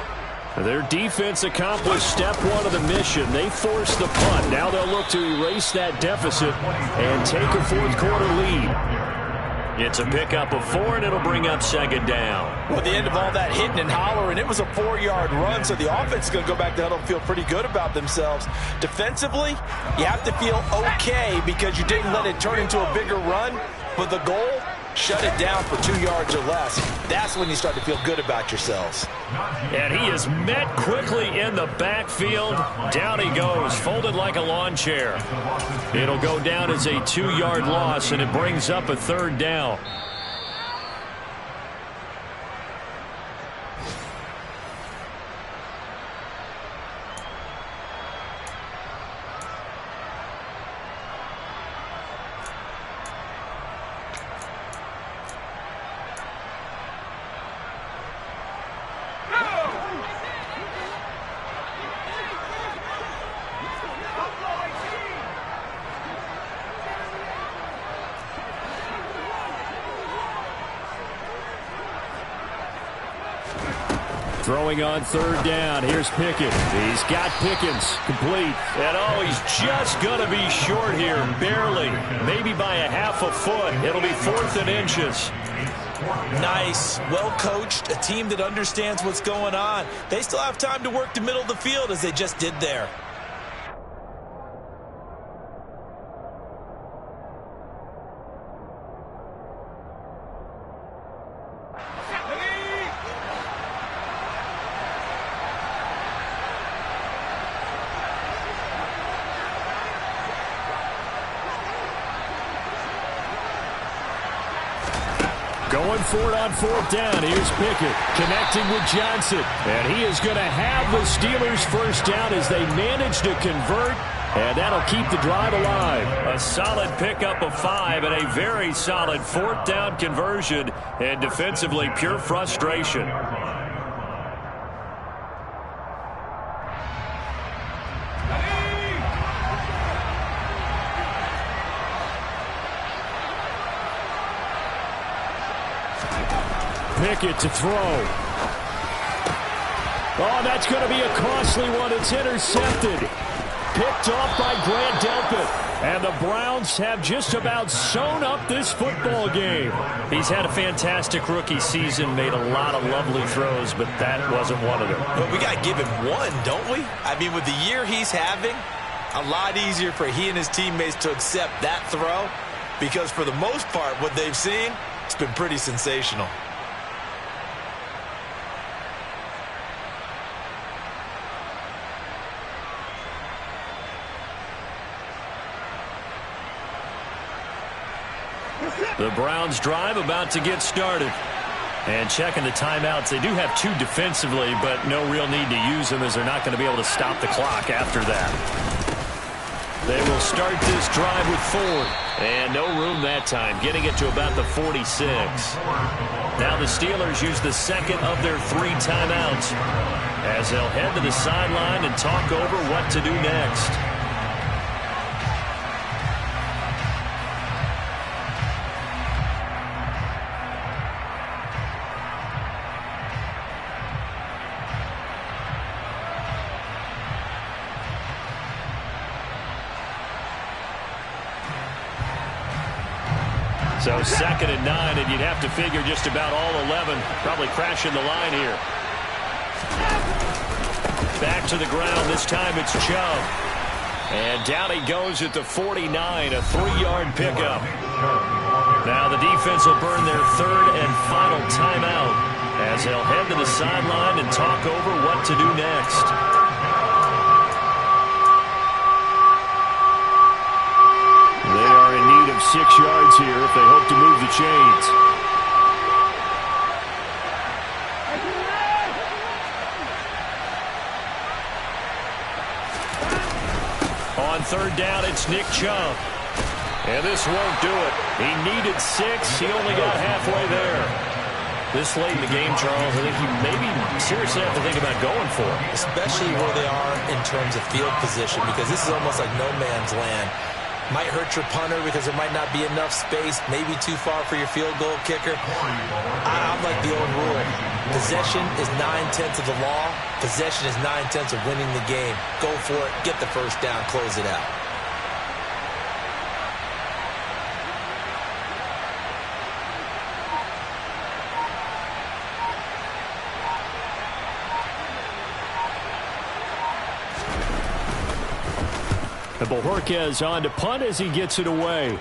Speaker 2: Their defense accomplished step 1 of the mission. They forced the punt. Now they'll look to erase that deficit and take a 4th quarter lead. It's a pickup of 4, and it'll bring up 2nd down.
Speaker 4: Well, at the end of all that hitting and hollering, it was a 4-yard run, so the offense is going to go back to huddle and feel pretty good about themselves. Defensively, you have to feel okay because you didn't let it turn into a bigger run, but the goal, shut it down for 2 yards or less. That's when you start to feel good about yourselves.
Speaker 2: And he is met quickly in the backfield. Down he goes, folded like a lawn chair. It'll go down as a 2-yard loss, and it brings up a 3rd down. Throwing on 3rd down. Here's Pickett. He's got Pickens complete. And oh, he's just going to be short here. Barely. Maybe by a half a foot. It'll be 4th and inches.
Speaker 3: Nice. Well coached. A team that understands what's going on. They still have time to work the middle of the field as they just did there.
Speaker 2: Going for it on 4th down. Here's Pickett connecting with Johnson. And he is going to have the Steelers' first down as they manage to convert. And that'll keep the drive alive. A solid pickup of 5 and a very solid 4th down conversion. And defensively, pure frustration. Pickett to throw. Oh, that's going to be a costly one. It's intercepted. Picked off by Grant Delpit. And the Browns have just about sewn up this football game.
Speaker 1: He's had a fantastic rookie season, made a lot of lovely throws, but that wasn't one of them.
Speaker 3: But we got to give him one, don't we? I mean, with the year he's having, a lot easier for he and his teammates to accept that throw because for the most part, what they've seen, it's been pretty sensational.
Speaker 2: The Browns drive about to get started. And checking the timeouts, they do have 2 defensively, but no real need to use them as they're not going to be able to stop the clock after that. They will start this drive with Ford. And no room that time, getting it to about the 46. Now the Steelers use the 2nd of their 3 timeouts as they'll head to the sideline and talk over what to do next. So 2nd and 9, and you'd have to figure just about all 11 probably crashing the line here. Back to the ground. This time it's Chubb.
Speaker 1: And down he goes at the 49, a 3-yard pickup. Now the defense will burn their third and final timeout as they'll head to the sideline and talk over what to do next. They are in need of 6 yards here if they hope to move the chains. On third down, it's Nick Chubb. And this won't do it. He needed 6. He only got halfway there. This late in the game, Charles, I think you maybe seriously have to think about going for it.
Speaker 3: Especially where they are in terms of field position, because this is almost like no man's land. Might hurt your punter because there might not be enough space, maybe too far for your field goal kicker. I'm like the old rule. Possession is 9/10 of the law. Possession is 9/10 of winning the game. Go for it. Get the first down. Close it out.
Speaker 2: And Bojorquez on to punt as he gets it away.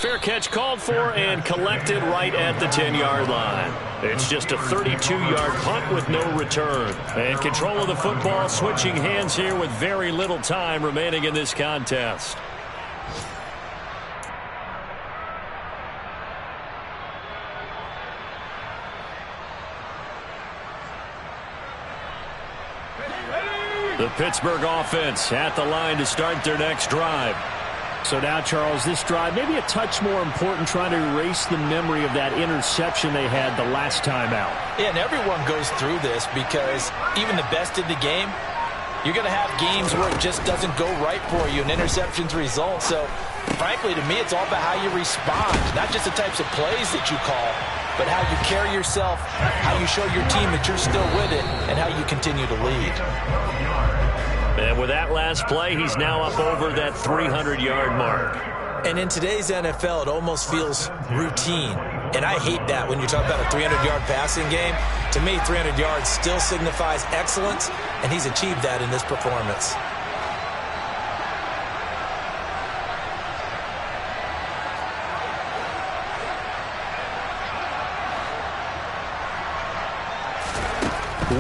Speaker 1: Fair catch called for and collected right at the 10-yard line. It's just a 32-yard punt with no return. And control of the football switching hands here with very little time remaining in this contest. The Pittsburgh offense at the line to start their next drive.
Speaker 2: So now, Charles, this drive maybe a touch more important, trying to erase the memory of that interception they had the last time out.
Speaker 4: Yeah, and everyone goes through this because even the best in the game, you're going to have games where it just doesn't go right for you and interceptions result. So, frankly, to me, it's all about how you respond, not just the types of plays that you call, but how you carry yourself, how you show your team that you're still with it, and how you continue to lead.
Speaker 1: And with that last play, he's now up over that 300-yard mark.
Speaker 3: And in today's NFL, it almost feels routine. And I hate that when you talk about a 300-yard passing game. To me, 300 yards still signifies excellence, and he's achieved that in this performance.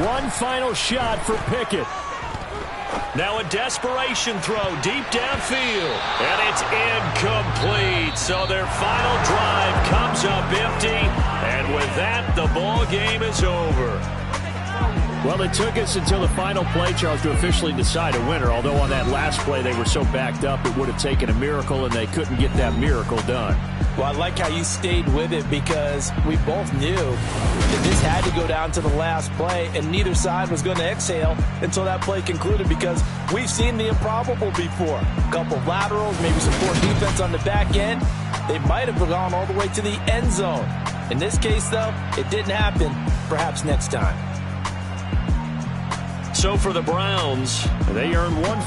Speaker 2: One final shot for Pickett.
Speaker 1: Now a desperation throw deep downfield. And it's incomplete. So their final drive comes up empty. And with that, the ball game is over.
Speaker 2: Well, it took us until the final play, Charles, to officially decide a winner. Although on that last play they were so backed up it would have taken a miracle, and they couldn't get that miracle done.
Speaker 4: Well, I like how you stayed with it because we both knew that this had to go down to the last play, and neither side was going to exhale until that play concluded because we've seen the improbable before. A couple of laterals, maybe some poor defense on the back end. They might have gone all the way to the end zone. In this case, though, it didn't happen. Perhaps next time.
Speaker 1: So for the Browns, they earn one